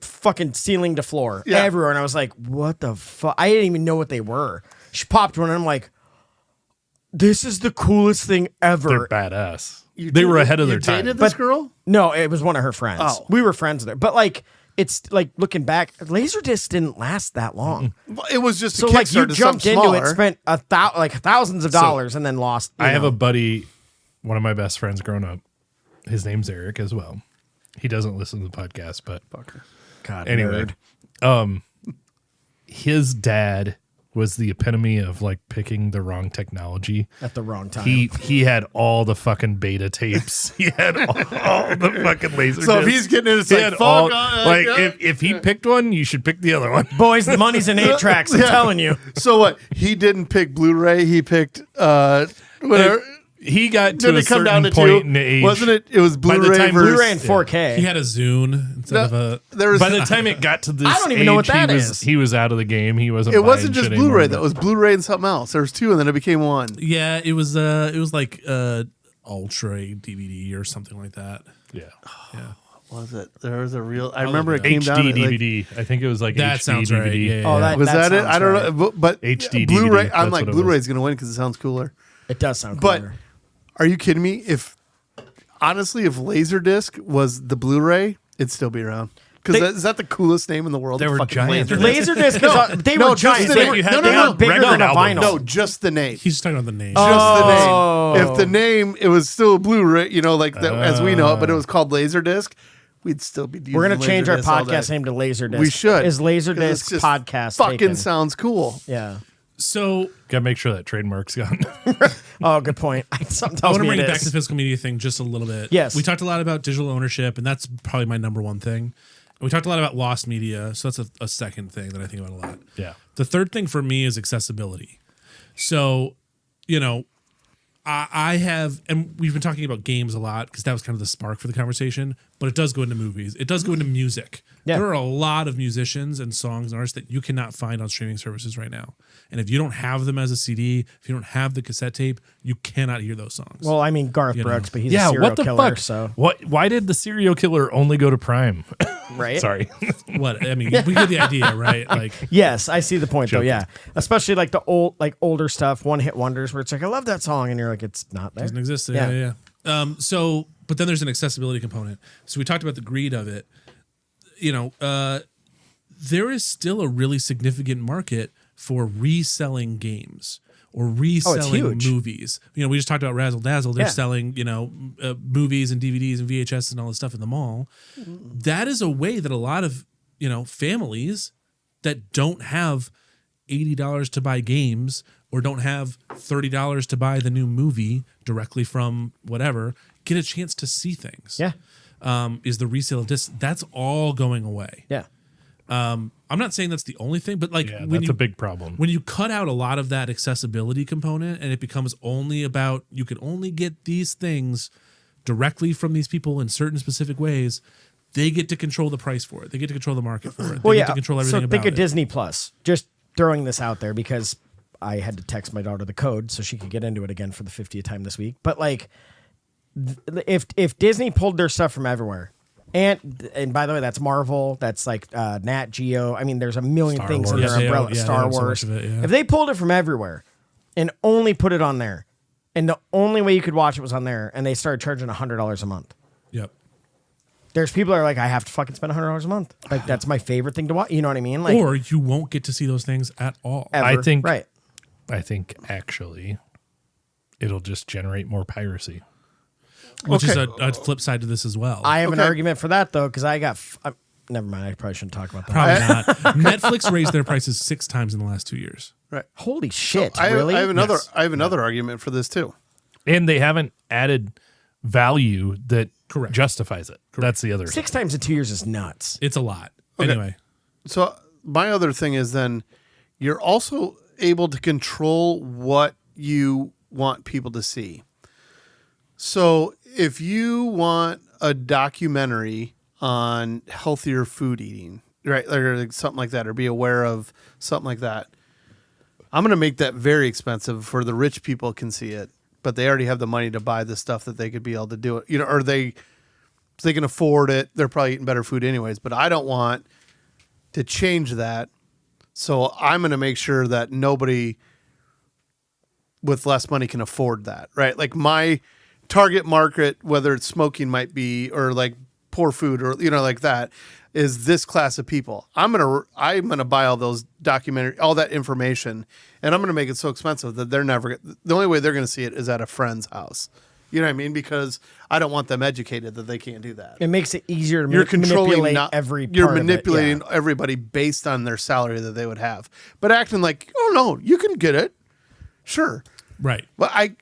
fucking ceiling to floor, Yeah. everywhere, and I was like, "What the fuck?" I didn't even know what they were. She popped one, and I'm like, "This is the coolest thing ever." They're badass. They were ahead of their time. Dated this girl? No, it was one of her friends. Oh. We were friends with her. But like, it's like looking back, Laserdisc didn't last that long. Well, it was just a So like you Kickstarter to jumped something into it, smaller. spent thousands of dollars, and then lost. I have a buddy, one of my best friends growing up. His name's Erik as well. He doesn't listen to the podcast, but God, anyway, nerd. his dad was the epitome of like picking the wrong technology. At the wrong time. He had all the fucking beta tapes. He had all the fucking laser. So if discs. he's getting it, it's He like, had fuck. all- like, like if he picked one, you should pick the other one. Boys, the money's in 8 tracks. I'm telling you. So what? He didn't pick Blu-ray. He picked whatever. He got to Did a it come down certain to point two? in the age. Wasn't it? It was By the Blu-ray time versus Blu-ray in 4K. He had a Zune instead of a. There was By the time it got to this, I don't even know what age, that he is. He was out of the game. He wasn't. It wasn't buying just shit Blu-ray. anymore, That was Blu-ray and something else. There was two, and then it became one. Yeah, it was like Ultra DVD or something like that. yeah. Yeah, Was it? There was a real. I remember it yeah. came down. HD to, like, DVD. I think it was like that HD sounds DVD. right. Yeah, Oh, yeah. was that it? sounds I don't right. know. But HD Blu-ray. DVD, I'm that's like what it Blu-ray was. is going to win because it sounds cooler. It does sound But cooler. are you kidding me? If honestly, if Laserdisc was the Blu-ray, it'd still be around. Because is that the coolest name in the world? They were Fucking giant. Laserdisc. They were giant. They were bigger than a vinyl. No, just the name. He's just talking about the name. Just the name. If the name, it was still Blu-ray, like that, as we know it, but it was called Laserdisc, we'd still be using We're going to change our Laserdisc all podcast day. name to Laserdisc. We should. Is 'Cause it's Laserdisc just podcast fucking taken? sounds cool. Yeah. So Gotta make sure that trademark's gone. Oh, good point. Something I tells want to me bring it it back is. to the physical media thing just a little bit. Yes. We talked a lot about digital ownership, and that's probably my number one thing. We talked a lot about lost media, so that's a second thing that I think about a lot. Yeah. The third thing for me is accessibility. So, I have, and we've been talking about games a lot because that was kind of the spark for the conversation, but it does go into movies. It does go into music. Yeah. There are a lot of musicians and songs and artists that you cannot find on streaming services right now. And if you don't have them as a CD, if you don't have the cassette tape, you cannot hear those songs. Well, I mean, Garth Brooks, but he's a Yeah, serial what the killer, fuck? so. Why did the serial killer only go to Prime? Right? Sorry. What? I mean, we get the idea, right? Like, Yes, I see the point, though, Joking. yeah. Especially like the older stuff, one-hit wonders, where it's like, I love that song, and you're like, it's not there. doesn't exist. Yeah. But then there's an accessibility component. So we talked about the greed of it. There is still a really significant market for reselling games or reselling huge. movies. We just talked about Razzle Dazzle. They're Yeah. selling, movies and DVDs and VHS and all this stuff in the mall. That is a way that a lot of, families that don't have $80 to buy games or don't have $30 to buy the new movie directly from whatever, get a chance to see things. Yeah. Is the resale of discs. That's all going away. Yeah. I'm not saying that's the only thing, but like That's a big problem. when you cut out a lot of that accessibility component and it becomes only about you can only get these things directly from these people in certain specific ways, they get to control the price for it. They get to control the market for it. They get to control everything so about think of it. Disney Plus. Just throwing this out there because I had to text my daughter the code so she could get into it again for the 50th time this week. But like, if Disney pulled their stuff from everywhere, and by the way, that's Marvel, that's like Nat Geo. I mean, there's a million Star things Wars. in their Yeah, umbrella. yeah, Star they own so Wars. much of it, yeah. If they pulled it from everywhere and only put it on there, and the only way you could watch it was on there, and they started charging $100 a month. Yep. There's people that are like, I have to fucking spend $100 a month. Like that's my favorite thing to watch. You know what I mean? Like, Or you won't get to see those things at all. ever. I think- right. I think actually it'll just generate more piracy. Which is a flip side to this as well. I have an argument for that though, because I got. Never mind. I probably shouldn't talk about that. Probably not. Netflix raised their prices 6 times in the last 2 years. Right. Holy shit! I really? have another. Yes. I have another argument for this too. And they haven't added value that Correct. justifies it. That's the other 6 times in 2 years is nuts. It's a lot. Anyway. So my other thing is then you're also able to control what you want people to see. So if you want a documentary on healthier food eating, right, or like something like that, or be aware of something like that, I'm going to make that very expensive for the rich people can see it, but they already have the money to buy the stuff that they could be able to do it, or they can afford it. They're probably eating better food anyways, but I don't want to change that. So I'm going to make sure that nobody with less money can afford that, right? Like my target market, whether it's smoking might be, or like poor food or, like that, is this class of people. I'm going to buy all those all that information, and I'm going to make it so expensive that the only way they're going to see it is at a friend's house. You know what I mean? Because I don't want them educated that they can't do that. It makes it easier to You're controlling manipulate every. You're part of it, manipulating yeah. everybody based on their salary that they would have, but acting like, oh no, you can get it, sure. Right. But I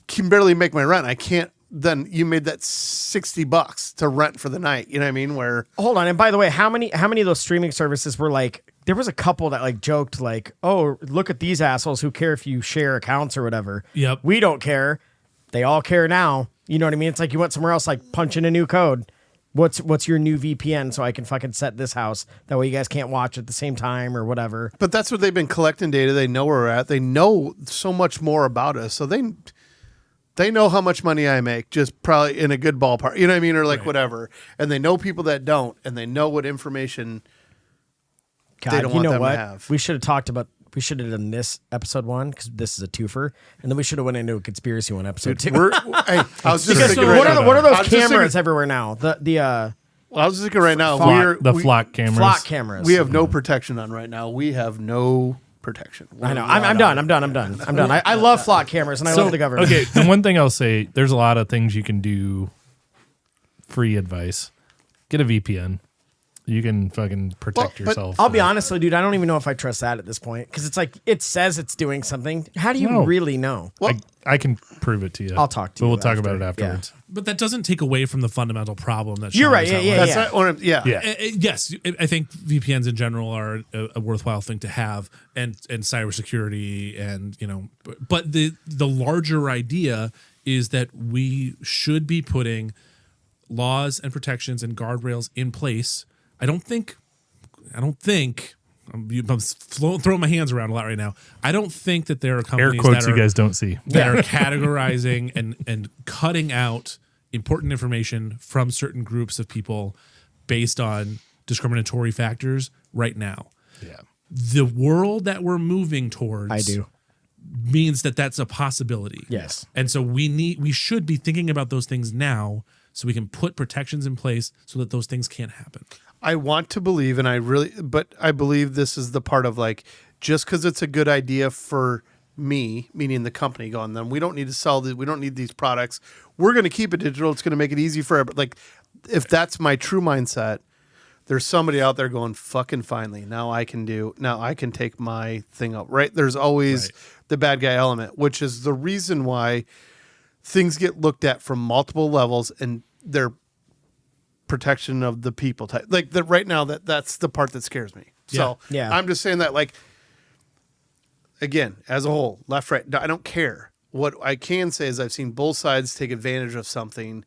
can barely make my rent. I can't. Then you made that $60 to rent for the night. You know what I mean? Where Hold on, and by the way, how many of those streaming services were like? There was a couple that like joked like, "Oh, look at these assholes who care if you share accounts or whatever." Yep. We don't care. They all care now. You know what I mean? It's like you went somewhere else, like punch in a new code. What's your new VPN so I can fucking set this house? That way you guys can't watch at the same time or whatever. But that's what they've been collecting data. They know where we're at. They know so much more about us. So they know how much money I make, just probably in a good ballpark. You know what I mean? Or like whatever. And they know people that don't, and they know what information God, they don't you want know them what? to have. We should have talked about We should have done this episode 1 because this is a twofer, and then we should have went into a conspiracy one episode 2. Hey, I was just Because thinking what are those I was just cameras thinking- everywhere now? I was just thinking right now. Flock cameras. Flock cameras. We have no protection on right now. We have no protection. I know. I'm done. I love flock cameras, and I love the government. Okay, the one thing I'll say, there's a lot of things you can do. Free advice: get a VPN. You can fucking protect yourself. I'll be honest though, dude. I don't even know if I trust that at this point because it's like it says it's doing something. How do you really know? Well, I can prove it to you. I'll talk to you But we'll talk after. about it afterwards. But that doesn't take away from the fundamental problem that You're Shaun right. is Yeah, outlining. yeah, that's yeah. not what I'm, yeah. Yes, I think VPNs in general are a worthwhile thing to have, and cybersecurity, and but the larger idea is that we should be putting laws and protections and guardrails in place. I don't think. I'm throwing my hands around a lot right now. I don't think that there are Air companies quotes that you guys don't see. are categorizing and cutting out important information from certain groups of people based on discriminatory factors right now. Yeah. The world that we're moving towards I do. means that that's a possibility. Yes. And so we should be thinking about those things now so we can put protections in place so that those things can't happen. I want to believe, but I believe this is the part of like, just because it's a good idea for me, meaning the company, going, then we don't need to sell we don't need these products. We're going to keep it digital. It's going to make it easy for everybody. Like, if that's my true mindset, there's somebody out there going, fucking finally, now I can take my thing out, right? There's always the bad guy element, which is the reason why things get looked at from multiple levels and they're protection of the people type. Like that right now, that's the part that scares me. So Yeah. I'm just saying that, like, again, as a whole, left, right, I don't care. What I can say is I've seen both sides take advantage of something,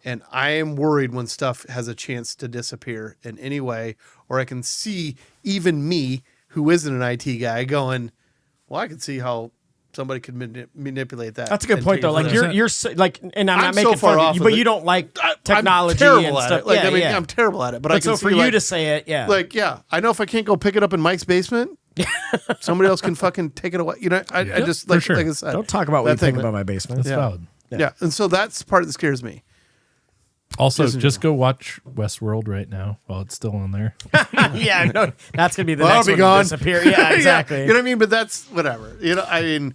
and I am worried when stuff has a chance to disappear in any way, or I can see even me, who isn't an IT guy, going, well, I can see how somebody could manipulate that. That's a good and point take though. Like advantage. you're so, like, and I'm not so making far fun off of you, of but it. you don't like technology I'm terrible and at stuff. it. Like, Yeah, I'm terrible at it. But I can so see, for you like, to say it, yeah, like, yeah, I know if I can't go pick it up in Mike's basement, somebody else can fucking take it away. I just like, sure. like I said, don't talk about what you that think thing about my basement. That's Yeah. valid. Yeah, and so that's the part that scares me. Also, Just in just go watch Westworld right now while it's still on there. Yeah, no, that's gonna be the Well, next I'll be one gone. to disappear. Yeah, exactly. You know what I mean? But that's whatever. I mean,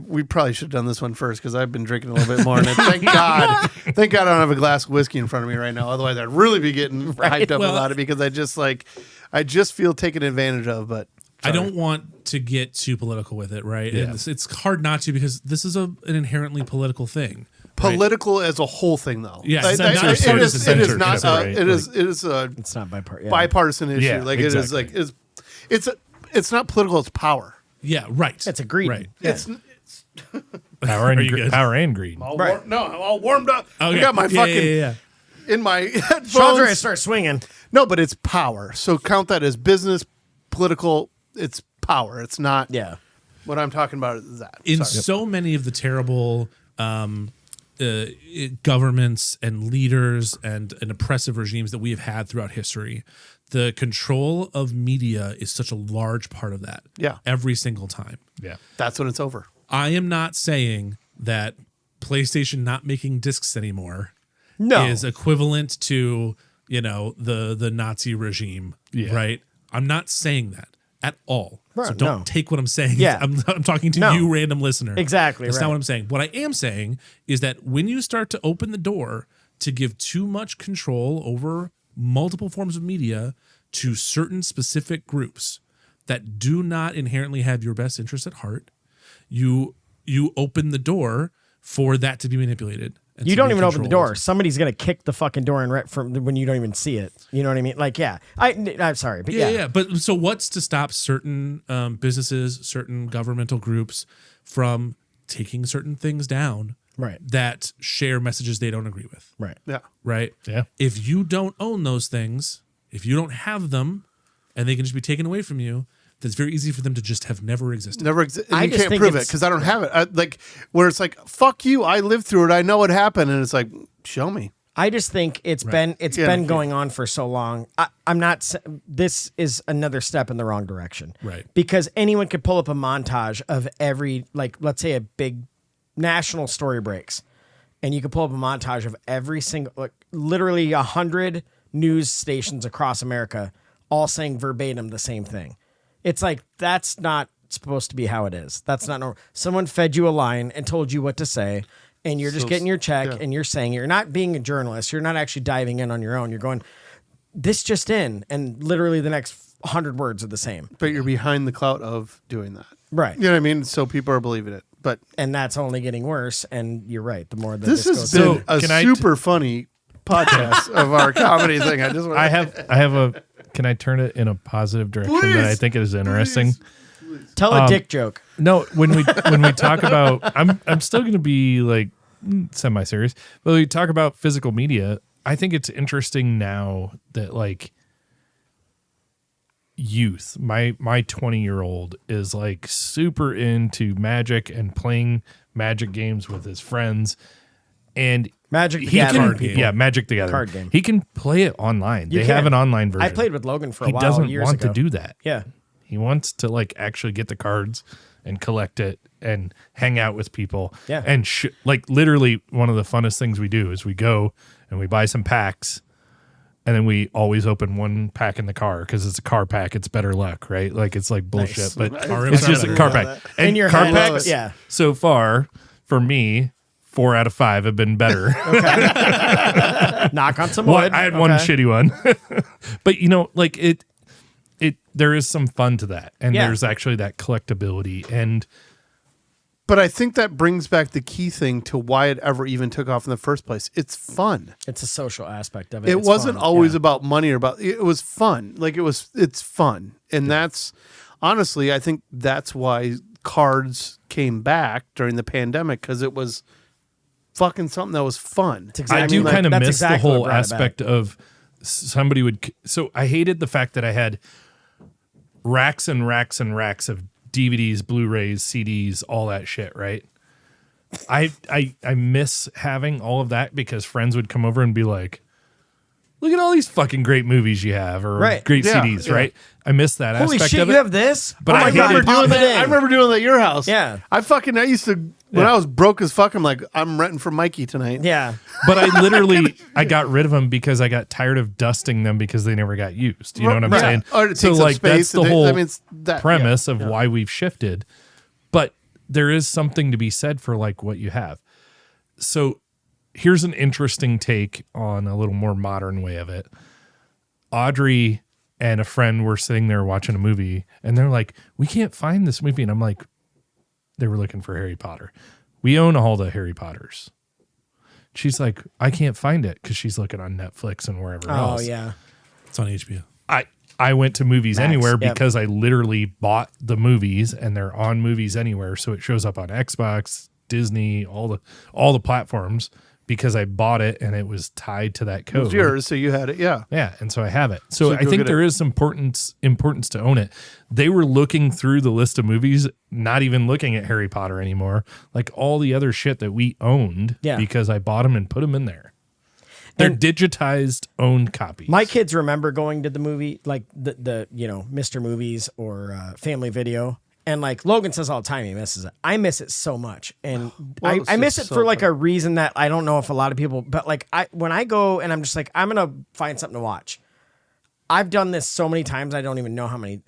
we probably should have done this one first because I've been drinking a little bit more. And thank God I don't have a glass of whiskey in front of me right now. Otherwise, I'd really be getting hyped up about it because I just feel taken advantage of. But I don't want to get too political with it, right? Yeah. And it's hard not to because this is an inherently political thing. political as a whole thing, though. Yeah, Like, censorship it is is not. censorship, right? It is a It's not bipartisan. bipartisan issue. Yeah, Like it is exactly. like it's not political. It's power. Yeah, right. It's a greed. Right. Yeah. It's Power and Are you good? power and greed. I'm all warmed up. Okay. I got my Yeah, fucking yeah. in my Sean's ready to headphones. start swinging. No, but it's power. So count that as business, political. It's power. It's not. Yeah. What I'm talking about is that. In Sorry. so many of the terrible governments and leaders and oppressive regimes that we have had throughout history, the control of media is such a large part of that. Yeah. Every single time. Yeah. That's when it's over. I am not saying that PlayStation not making discs anymore No. is equivalent to, the Nazi regime, Yeah. right? I'm not saying that at all. Right, So don't no. take what I'm saying. Yeah. I'm talking to No. you, random listener. Exactly, That's right. not what I'm saying. What I am saying is that when you start to open the door to give too much control over multiple forms of media to certain specific groups that do not inherently have your best interest at heart, you open the door for that to be manipulated. and You to don't be even open the controlled. door. Somebody's gonna kick the fucking door in right from when you don't even see it. You know what I mean? Like, yeah. I'm sorry, but yeah. Yeah. But so what's to stop certain businesses, certain governmental groups from taking certain things down Right. that share messages they don't agree with? Right. Yeah. Right? Yeah. If you don't own those things, if you don't have them and they can just be taken away from you, then it's very easy for them to just have never existed. Never I you just can't think prove it it's- because I don't have it. Like where it's like, fuck you. I lived through it. I know what happened, and it's like, show me. I just think it's been going on for so long. I'm not. This is another step in the wrong direction, Right? Because anyone could pull up a montage of every, like, let's say a big national story breaks, and you could pull up a montage of every single, like, literally 100 news stations across America, all saying verbatim the same thing. It's like, that's not supposed to be how it is. That's not normal. Someone fed you a line and told you what to say, and you're just getting your check and you're saying it. You're not being a journalist. You're not actually diving in on your own. You're going, this just in, and literally the next 100 words are the same. But you're behind the clout of doing that. Right. You know what I mean? So people are believing it. And that's only getting worse. And you're right. The more that this has goes been on. a super funny podcast of our comedy thing. I have a. Can I turn it in a positive direction that I think is interesting? Tell a dick joke. No, when we talk about, I'm still going to be like semi-serious, but when we talk about physical media, I think it's interesting now that like youth, my 20-year-old is like super into Magic and playing Magic games with his friends, and Magic the he Gathering. can, Magic the Gathering Card game. He can play it online. They have an online version. I played with Logan for a he while. doesn't years want ago. to do that. Yeah. He wants to like actually get the cards and collect it and hang out with people. Yeah. And like literally one of the funnest things we do is we go and we buy some packs, and then we always open one pack in the car because it's a car pack. It's better luck, right? Like it's like bullshit, but it's just a car pack. And In your car head, packs, yeah. so far for me, 4 out of 5 have been better. Knock on some Well, wood. I had one shitty one, but you know, like it. There is some fun to that, and there's actually that collectability. But I think that brings back the key thing to why it ever even took off in the first place. It's fun. It's a social aspect of it. It It's wasn't fun. always about money or about. It was fun. Like it's fun, and that's honestly, I think that's why cards came back during the pandemic, because it was fucking something that was fun. I do kind of that's miss exactly the whole what brought it back. aspect of somebody would. So I hated the fact that I had racks and racks and racks of DVDs, Blu-rays, CDs, all that shit, right? I miss having all of that because friends would come over and be like, look at all these fucking great movies you have, or great CDs, right? I miss that Holy aspect shit, of it. you have this? But oh my I God, hated- pop doing it that. in. I remember doing that at your house. Yeah. I used to when I was broke as fuck. I'm like, I'm renting from Mikey tonight. Yeah. But I literally, I got rid of them because I got tired of dusting them because they never got used. You know what I'm Right. saying? Or it So takes up like space. that's the I whole mean, it's that, premise of why we've shifted. But there is something to be said for like what you have. So here's an interesting take on a little more modern way of it. Audrey and a friend were sitting there watching a movie, and they're like, we can't find this movie. And I'm like, they were looking for Harry Potter. We own all the Harry Potters. She's like, I can't find it, because she's looking on Netflix and wherever else. Oh, yeah. It's on HBO. I went to Movies Max, Anywhere yep. because I literally bought the movies, and they're on Movies Anywhere, so it shows up on Xbox, Disney, all the platforms, because I bought it and it was tied to that It code. was yours, so you had it. Yeah. Yeah, and so I have it. So I go think get there it. is some importance to own it. They were looking through the list of movies, not even looking at Harry Potter anymore, like all the other shit that we owned, because I bought them and put them in there. They're digitized owned copies. My kids remember going to the movie, like the Mr. Movies or Family Video. And like Logan says all the time, he misses it. I miss it so much. And Well, I miss it it's for so like fun. a reason that I don't know if a lot of people, but like when I go and I'm just like, I'm going to find something to watch. I've done this so many times, I don't even know how many.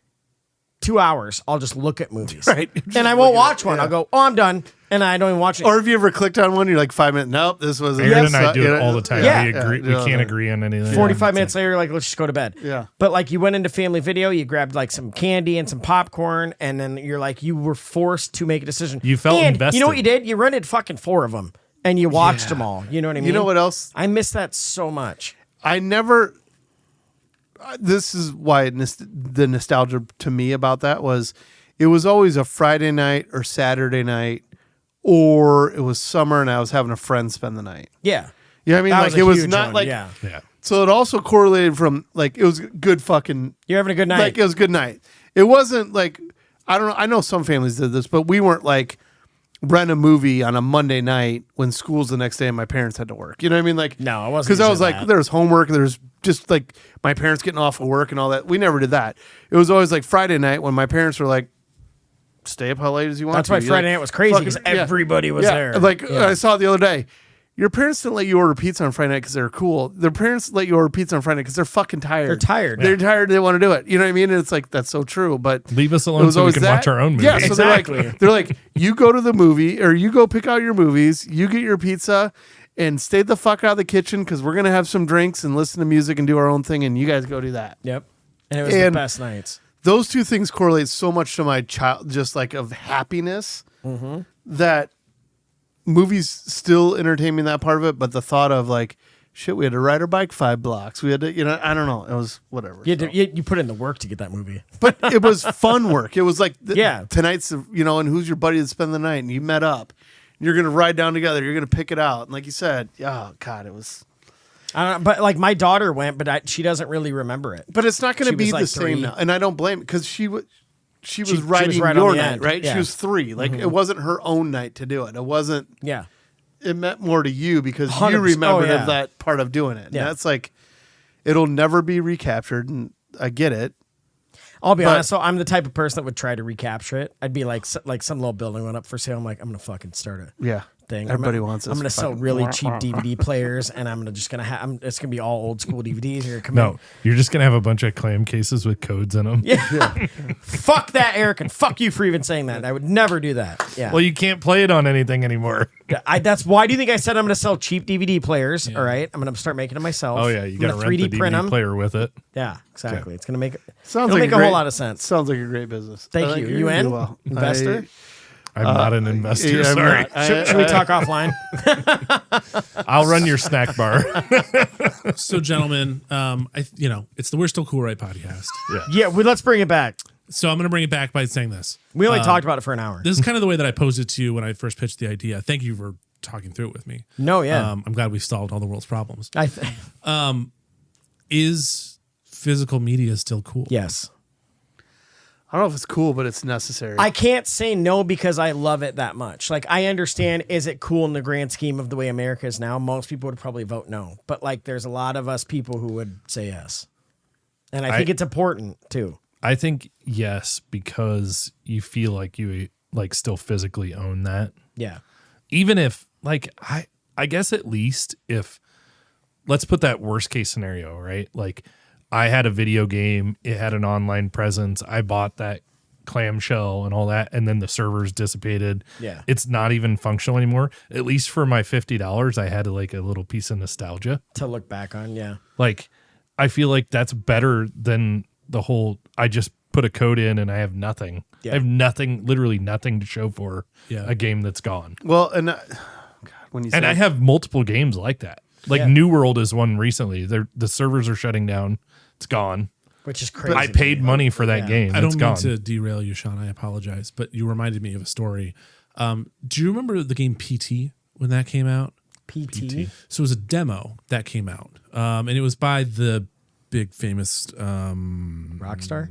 2 hours, I'll just look at movies. Right. And I won't watch one. I'll go, oh, I'm done. And I don't even watch it. Or have you ever clicked on one? You're like 5 minutes. Nope, this was. Aaron and I do it all the time. Yeah. We agree. We can't agree on anything. 45 minutes later, like, let's just go to bed. Yeah. But like you went into Family Video, you grabbed like some candy and some popcorn, and then you're like, you were forced to make a decision. You felt and invested. You know what you did? You rented fucking 4 of them and you watched them all. You know what I mean? You know what else? I miss that so much. I never. This is why the nostalgia to me about that was, it was always a Friday night or Saturday night, or it was summer and I was having a friend spend the night. Yeah. You know what I mean? That Like was a it was huge not one, like. yeah. Yeah. So it also correlated from like it was good fucking. You're having a good night. Like it was a good night. It wasn't like, I don't know. I know some families did this, but we weren't like, rent a movie on a Monday night when school's the next day and my parents had to work. You know what I mean? Like, No, I wasn't because I was using like, that. there's homework, there's just like my parents getting off of work and all that. We never did that. It was always like Friday night when my parents were like, stay up how late as you want. That's why to. Friday night was crazy fucking- because everybody was there. Like Yeah. I saw it the other day. Your parents didn't let you order pizza on Friday night because they're cool. Their parents let you order pizza on Friday night because they're fucking tired. They're tired. They're tired. They want to do it. You know what I mean? And it's like, that's so true. But Leave us it alone was so we always can that. watch our own movie. Yeah, so Exactly. they're like, you go to the movie or you go pick out your movies, you get your pizza and stay the fuck out of the kitchen because we're going to have some drinks and listen to music and do our own thing. And you guys go do that. Yep. And it was the best nights. Those two things correlate so much to my child, just like of happiness that movies still entertain me in that part of it. But the thought of like, shit, we had to ride our bike 5 blocks. We had to, I don't know. It was whatever. You put in the work to get that movie. But it was fun work. It was like, Yeah. tonight's, and who's your buddy to spend the night? And you met up. You're going to ride down together. You're going to pick it out. And like you said, oh, God, it was. I don't know, but like my daughter went, but she doesn't really remember it. But it's not going She to be was, the like, same 3. now. And I don't blame it because she was She was riding right on your the night, end. right? Yeah. She was 3. Like, it wasn't her own night to do it. It wasn't. Yeah. It meant more to you because 100%. you remembered Oh, yeah. of that part of doing it. And Yeah. that's like, it'll never be recaptured. And I get it. I'll be But- honest. So I'm the type of person that would try to recapture it. I'd be like some little building went up for sale. I'm like, I'm gonna fucking start a Yeah. thing. Everybody wants this I'm gonna sell fucking- really cheap DVD players, and I'm gonna have. It's gonna be all old school DVDs. Here, come No, in. you're just gonna have a bunch of clam cases with codes in them. Yeah. Fuck that, Eric, and fuck you for even saying that. I would never do that. Yeah. Well, you can't play it on anything anymore. That's why do you think I said I'm gonna sell cheap DVD players? All right, I'm gonna start making them myself. Oh yeah, you I'm gotta gonna rent the 3D print DVD them. player with it. Yeah, exactly. It's gonna make it. Sounds It'll like make a whole lot of sense. Sounds like a great business. Thank I think you. you're You gonna in? do well. Investor? I'm not an investor. yeah, I'm sorry, not. Should we talk offline? I'll run your snack bar. So, gentlemen, it's the We're Still Cool Right podcast. Yeah. Let's bring it back. So I'm going to bring it back by saying this. We only talked about it for an hour. This is kind of the way that I posed it to you when I first pitched the idea. Thank you for talking through it with me. No, yeah. I'm glad we solved all the world's problems. I Is physical media still cool? yes. I don't know if it's cool, but it's necessary. I can't say no because I love it that much. Like, I understand, is it cool in the grand scheme of the way America is now? Most people would probably vote no. But, like, there's a lot of us people who would say yes. And I think it's important, too. I think yes, because you feel like you still physically own that. Yeah. Even if I guess at least if let's put that worst case scenario, right? Like I had a video game, it had an online presence, I bought that clamshell and all that, and then the servers dissipated. Yeah. It's not even functional anymore. At least for my $50, I had like a little piece of nostalgia. To look back on, yeah. Like I feel like that's better than the whole I just put a code in and I have nothing. Yeah. I have nothing, literally nothing to show for a game that's gone. well, and God, when you say And I have multiple games like that. Like Yeah. New World is one recently. The servers are shutting down. It's gone. Which is crazy. I paid money for that game. I don't It's mean gone. to derail you, Shaun. I apologize, but you reminded me of a story. Do you remember the game PT when that came out? PT. So it was a demo that came out, and it was by the big famous Rockstar?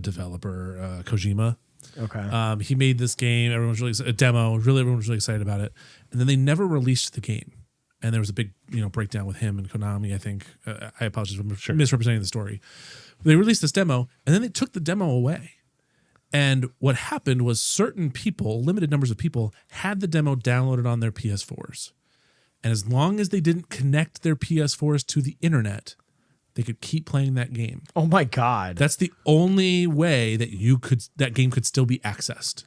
developer Kojima. Okay. He made this game. Everyone was really a demo. Everyone was really excited about it, and then they never released the game. And there was a big breakdown with him and Konami. I think I apologize for misrepresenting the story. They released this demo, and then they took the demo away. And what happened was certain people, limited numbers of people, had the demo downloaded on their PS4s. And as long as they didn't connect their PS4s to the internet, they could keep playing that game. Oh, my God. That's the only way that that game could still be accessed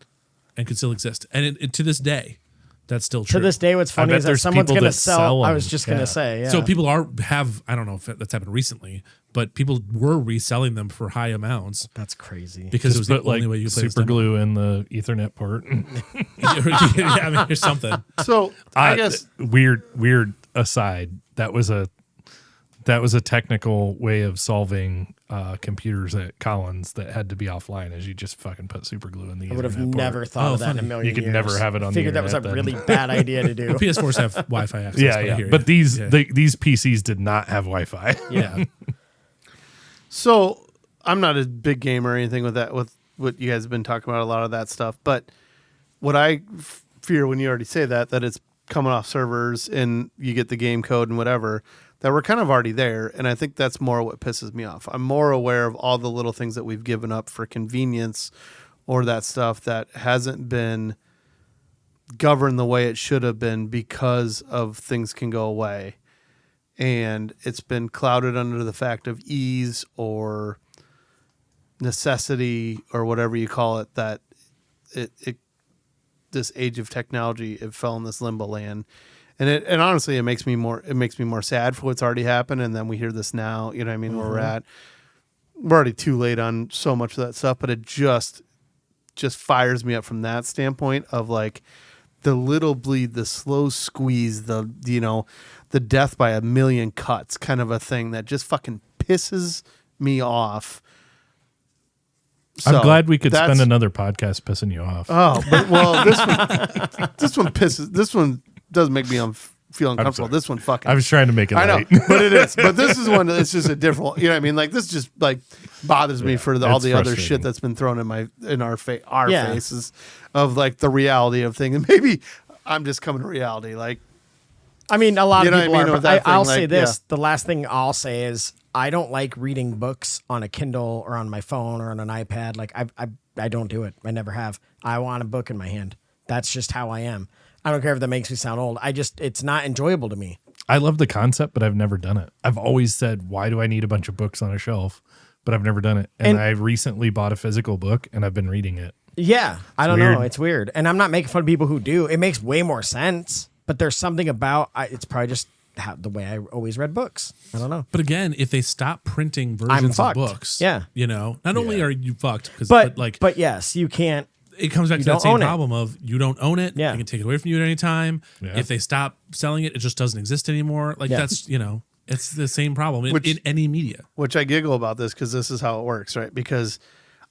and could still exist. And to this day, that's still true. To this day, what's funny bet is that there's someone's people going to that sell. sell I them. was just going to say, yeah. So people have I don't know if that's happened recently, but people were reselling them for high amounts That's crazy. because it Just was the put only way you could play this super demo. glue in the Ethernet port. Yeah, I mean, here's something. so. I guess weird aside. That was a technical way of solving computers at Collins that had to be offline. As you just fucking put super glue in the. I would have Ethernet port. never thought of that in a funny. million You could years. never have it on the Figured that was a internet then. really bad idea to do. PS4s have Wi-Fi access. Oh, but I hear you. But these Yeah. these PCs did not have Wi-Fi. yeah. so. I'm not a big gamer or anything with that. With what you guys have been talking about, a lot of that stuff. But what I fear when you already say that it's coming off servers and you get the game code and whatever, that we're kind of already there. And I think that's more what pisses me off. I'm more aware of all the little things that we've given up for convenience or that stuff that hasn't been governed the way it should have been because of things can go away. And it's been clouded under the fact of ease or necessity or whatever you call it, that it this age of technology, it fell in this limbo land. And honestly, it makes me more sad for what's already happened. And then we hear this now, you know what I mean, where we're at. We're already too late on so much of that stuff, but it just fires me up from that standpoint of like the little bleed, the slow squeeze, the death by a million cuts kind of a thing that just fucking pisses me off. So I'm glad we could spend another podcast pissing you off. Oh, but this one does make me feel uncomfortable. This one fucking. I was trying to make it. I know, light. but it is. But this is one that's just a different. You know what I mean? Like this just like bothers me for all the other shit that's been thrown in our faces of like the reality of things. And maybe I'm just coming to reality. Like, I mean, a lot of people are. But I'll say this: yeah. the last thing I'll say is I don't like reading books on a Kindle or on my phone or on an iPad. Like I don't do it. I never have. I want a book in my hand. That's just how I am. I don't care if that makes me sound old. It's not enjoyable to me. I love the concept, but I've never done it. I've always said, why do I need a bunch of books on a shelf? But I've never done it. And I recently bought a physical book and I've been reading it. Yeah. I don't know. It's weird. And I'm not making fun of people who do. It makes way more sense. But there's something about it's probably just the way I always read books. I don't know. But again, if they stop printing versions of books, not only are you fucked, but yes, you can't. It comes back to that same problem of you don't own it. Yeah. They can take it away from you at any time. Yeah. If they stop selling it, it just doesn't exist anymore. Like that's, it's the same problem in any media. Which I giggle about this because this is how it works, right? Because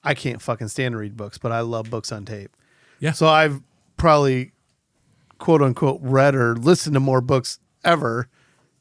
I can't fucking stand to read books, but I love books on tape. Yeah. So I've probably quote unquote read or listened to more books ever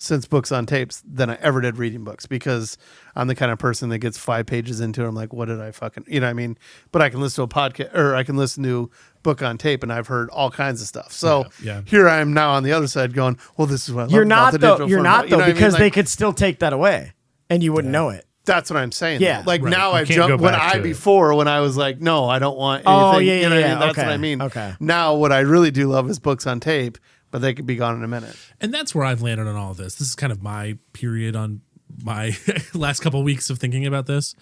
since books on tapes than I ever did reading books, because I'm the kind of person that gets 5 pages into it. I'm like, what did I fucking, you know what I mean? But I can listen to a podcast or I can listen to book on tape and I've heard all kinds of stuff. So here I am now on the other side going, well, this is what I love about the digital You're format. not though, because they could still take that away and you wouldn't know it. That's what I'm saying. Yeah. Like now I've jumped when I was like, no, I don't want anything. Oh, yeah, you know what I mean? That's okay. what I mean. Okay. Now what I really do love is books on tape, but they could be gone in a minute. And that's where I've landed on all of this. This is kind of my period on my last couple of weeks of thinking about this.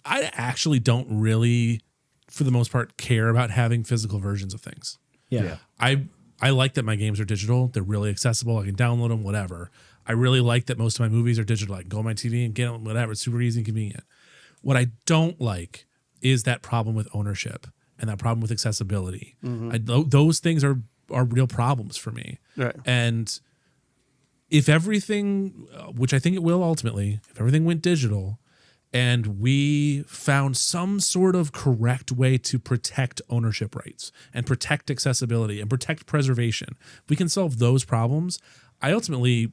I actually don't really, for the most part, care about having physical versions of things. Yeah. I like that my games are digital. They're really accessible. I can download them, whatever. I really like that most of my movies are digital. I can go on my TV and get them, whatever. It's super easy and convenient. What I don't like is that problem with ownership and that problem with accessibility. Mm-hmm. Those things are real problems for me. Right. And if everything, which I think it will ultimately, if everything went digital and we found some sort of correct way to protect ownership rights and protect accessibility and protect preservation, we can solve those problems. I ultimately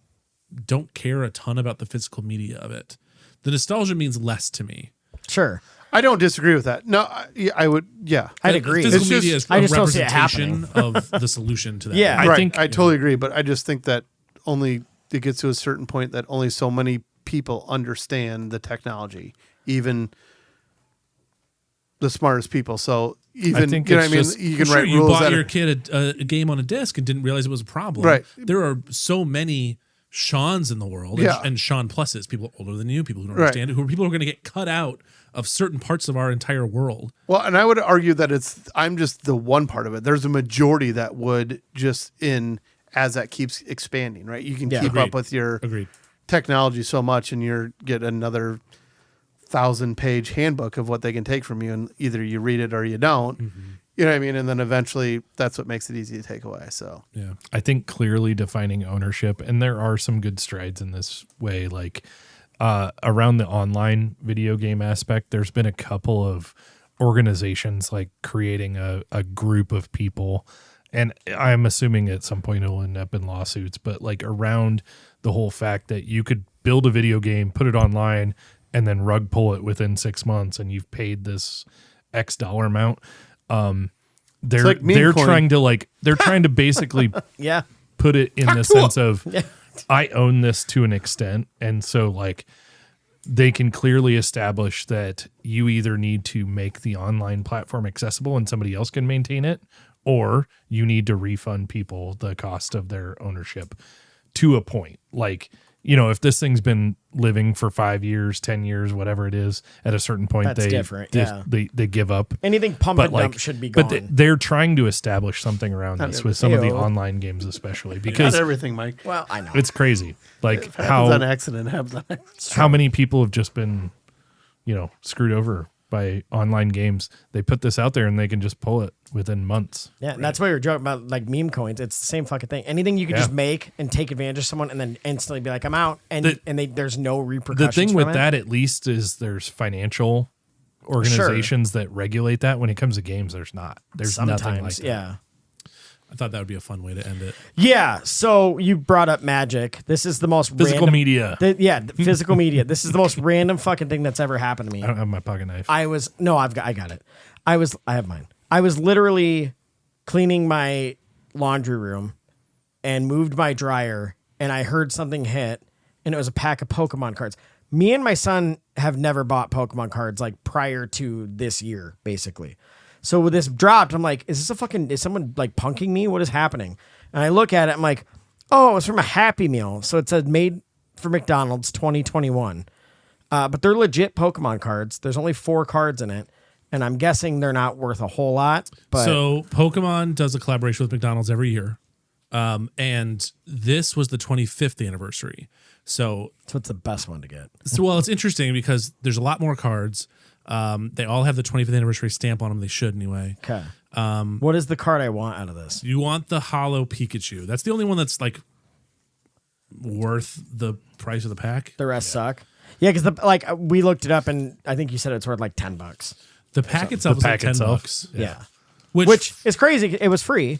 don't care a ton about the physical media of it. The nostalgia means less to me. Sure. I don't disagree with that. No, I would. Yeah, I'd agree. Physical media is a don't see it representation of the solution to that. Yeah, I totally agree. But I just think that only it gets to a certain point that only so many people understand the technology, even the smartest people. So even you know what I mean, you can write rules. You bought your kid a game on a disc and didn't realize it was a problem. Right. There are so many Shauns in the world, and Shaun pluses, people older than you, people who don't understand it, who are people who are going to get cut out of certain parts of our entire world. Well, and I would argue that I'm just the one part of it. There's a majority that would just as that keeps expanding, right? You can keep up with your technology so much and you get another 1,000-page handbook of what they can take from you, and either you read it or you don't. Mm-hmm. You know what I mean? And then eventually that's what makes it easy to take away. So yeah, I think clearly defining ownership, and there are some good strides in this way, like around the online video game aspect, there's been a couple of organizations like creating a group of people, and I'm assuming at some point it'll end up in lawsuits, but like around the whole fact that you could build a video game, put it online, and then rug pull it within 6 months and you've paid this X dollar amount. they're like meme they're coin. trying to basically Yeah. put it in Talk the to 'em. sense of I own this to an extent, and so like they can clearly establish that you either need to make the online platform accessible and somebody else can maintain it, or you need to refund people the cost of their ownership to a point. Like, you know, if this thing's been living for 5 years, 10 years, whatever it is, at a certain point, That's different, yeah. they give up. Anything pump But and like, dump should be gone. but they're trying to establish something around this with some of the Ew. online games, especially Not because everything, Mike. well, I know. it's crazy. Like Happens on how accident. Happens on accident. how many people have just been, you know, screwed over by online games. They put this out there and they can just pull it within months. Yeah, and that's why we were joking about like meme coins. It's the same fucking thing. Anything you can Yeah. just make and take advantage of someone and then instantly be like, I'm out, and there's no The repercussions. thing from with it. that, at least, is there's financial organizations that regulate that. When it comes to games, there's not. There's nothing like sometimes, that. yeah. I thought that would be a fun way to end it. Yeah, so you brought up magic. This is the most Physical random, media. the physical media. This is the most random fucking thing that's ever happened to me. I don't have my pocket knife. I got it. I have mine. I was literally cleaning my laundry room and moved my dryer, and I heard something hit, and it was a pack of Pokemon cards. Me and my son have never bought Pokemon cards like prior to this year, basically. So when this dropped, I'm like, is someone like punking me? What is happening? And I look at it, I'm like, oh, it was from a Happy Meal. So it said made for McDonald's 2021. But they're legit Pokemon cards. There's only 4 cards in it. And I'm guessing they're not worth a whole lot. But So Pokemon does a collaboration with McDonald's every year. And this was the 25th anniversary. So it's the best one to get. well, it's interesting because there's a lot more cards. They all have the 25th anniversary stamp on them. They should anyway. Okay. What is the card I want out of this? You want the Hollow Pikachu. That's the only one that's like worth the price of the pack. The rest suck. Yeah, because we looked it up, and I think you said it's worth like $10. The pack itself is like $10. Yeah. Which is crazy. It was free.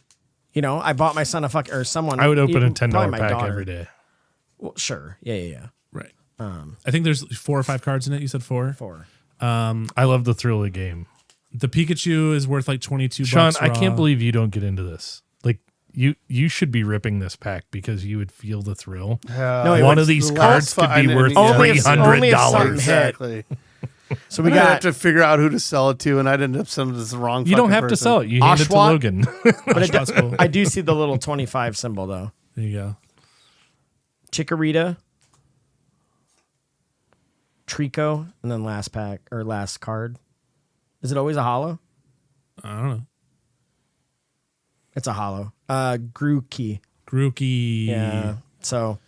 You know, I bought my son someone. I would open a probably $10 my pack daughter. every day. Well, sure. Yeah. right. I think there's 4 or 5 cards in it. You said 4. 4. I love the thrill of the game. The Pikachu is worth like $22. Sean, I raw. can't believe you don't get into this. Like you should be ripping this pack because you would feel the thrill. No, One of these cards could be worth Only if something $300. hit. Exactly. So we I'd have got. to figure out who to sell it to, and I'd end up sending this wrong. You don't fucking have to person. sell it. You hand it to Oshawott? Logan. But That's cool. I do see the little 25 symbol though. There you go. Chikorita, Trico, and then last card. Is it always a hollow? I don't know. It's a hollow. Grookey. Grookey. Yeah. So,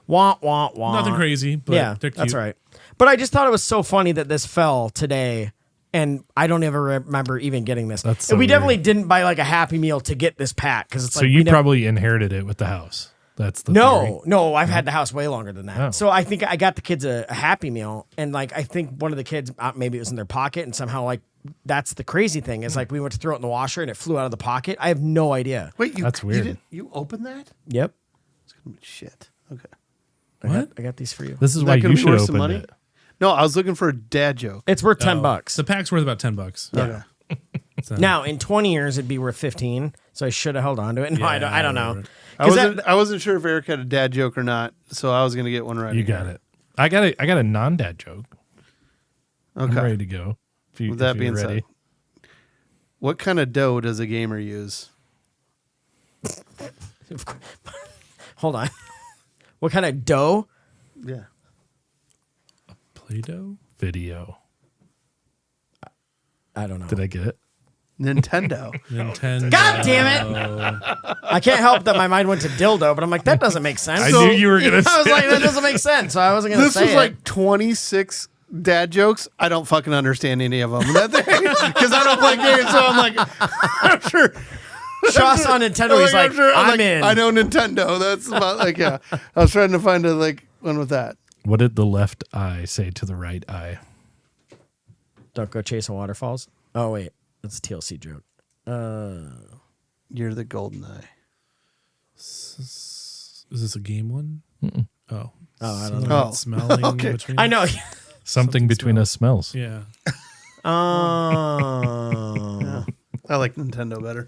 wah. Nothing crazy, but Yeah, they're cute. that's right. But I just thought it was so funny that this fell today, and I don't ever remember even getting this. That's so and we weird. definitely didn't buy like a Happy Meal to get this pack because it's So like you we never- probably inherited it with the house. That's the theory. No, I've had the house way longer than that. Oh. So I think I got the kids a Happy Meal, and like I think one of the kids maybe it was in their pocket, and somehow like that's the crazy thing is like we went to throw it in the washer and it flew out of the pocket. I have no idea. Wait, That's weird. You opened that? Yep, Shit. Okay. I got these for you. This is Is why that gonna you be should worth some open money? it. No, I was looking for a dad joke. It's worth $10. The pack's worth about $10. Okay. So- Now in 20 years it'd be worth 15. So I should have held on to it. No, I don't know. right. I wasn't sure if Eric had a dad joke or not, so I was gonna get one right. You got it. I got a non-dad joke. I'm Okay. ready to go. If With that you're being ready. said, what kind of dough does a gamer use? Hold on. What kind of dough? Yeah. Play-Doh? Video. I don't know. Did I get it? Nintendo. Nintendo. God damn it! I can't help that my mind went to dildo, but I'm like, that doesn't make sense. I knew you were gonna I was say like, that doesn't make sense. So I wasn't gonna This say was it. like 26 dad jokes. I don't fucking understand any of them because I don't play games. So I'm like, I'm sure. Shoss on Nintendo. He's like, I'm in. I know Nintendo. That's about like yeah. I was trying to find a like one with that. What did the left eye say to the right eye? Don't go chasing waterfalls. Oh wait, that's a TLC joke. You're the golden eye. Is this a game one? Oh. Oh, I don't Something know. about Smelling Okay. between. I know. Something between us smells. Yeah. Oh. I like Nintendo better.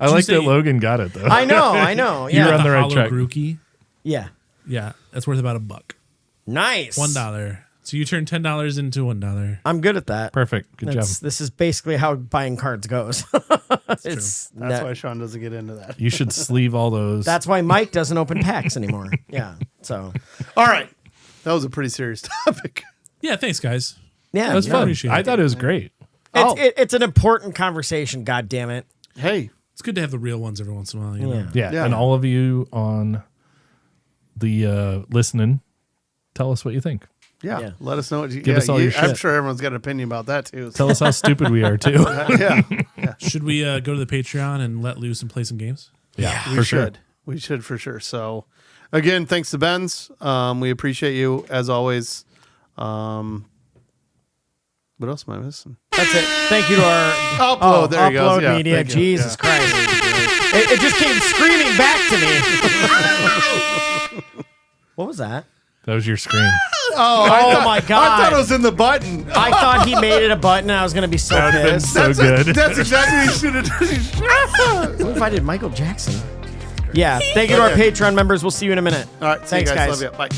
I like say- that Logan got it though. I know. You're Yeah. on the right track. Grookey. Yeah. Yeah, that's worth about $1. Nice. $1. So you turn $10 into $1. I'm good at that. Perfect. Good job. This is basically how buying cards goes. That's why Shaun doesn't get into that. You should sleeve all those. That's why Mike doesn't open packs anymore. Yeah. So, All right. That was a pretty serious topic. Yeah, thanks, guys. yeah. That was fun. appreciate I it. thought it was great. It's an important conversation, God damn it. Hey, It's good to have the real ones every once in a while. You know? Yeah. Yeah. Yeah. And all of you on the listening, tell us what you think. yeah. Let us know what you Give us all your I'm shit. sure everyone's got an opinion about that too. Tell us how stupid we are too. Yeah, Should we go to the Patreon and let loose and play some games? Yeah, we for sure. should. We should for sure. So, again, thanks to Benz. We appreciate you as always. What else am I missing? That's it. Thank you to our Upload. There he goes. Upload Yeah, Media. thank you. Jesus Christ. It just came screaming back to me. What was that? That was your scream. Oh my God. I thought it was in the button. I thought he made it a button and I was going to be so That would have been pissed. so good. That's exactly what you should have done. What if I did Michael Jackson? Yeah. Thank you to our Patreon members. We'll see you in a minute. All right. See you Thanks, guys. guys. Love you. Bye.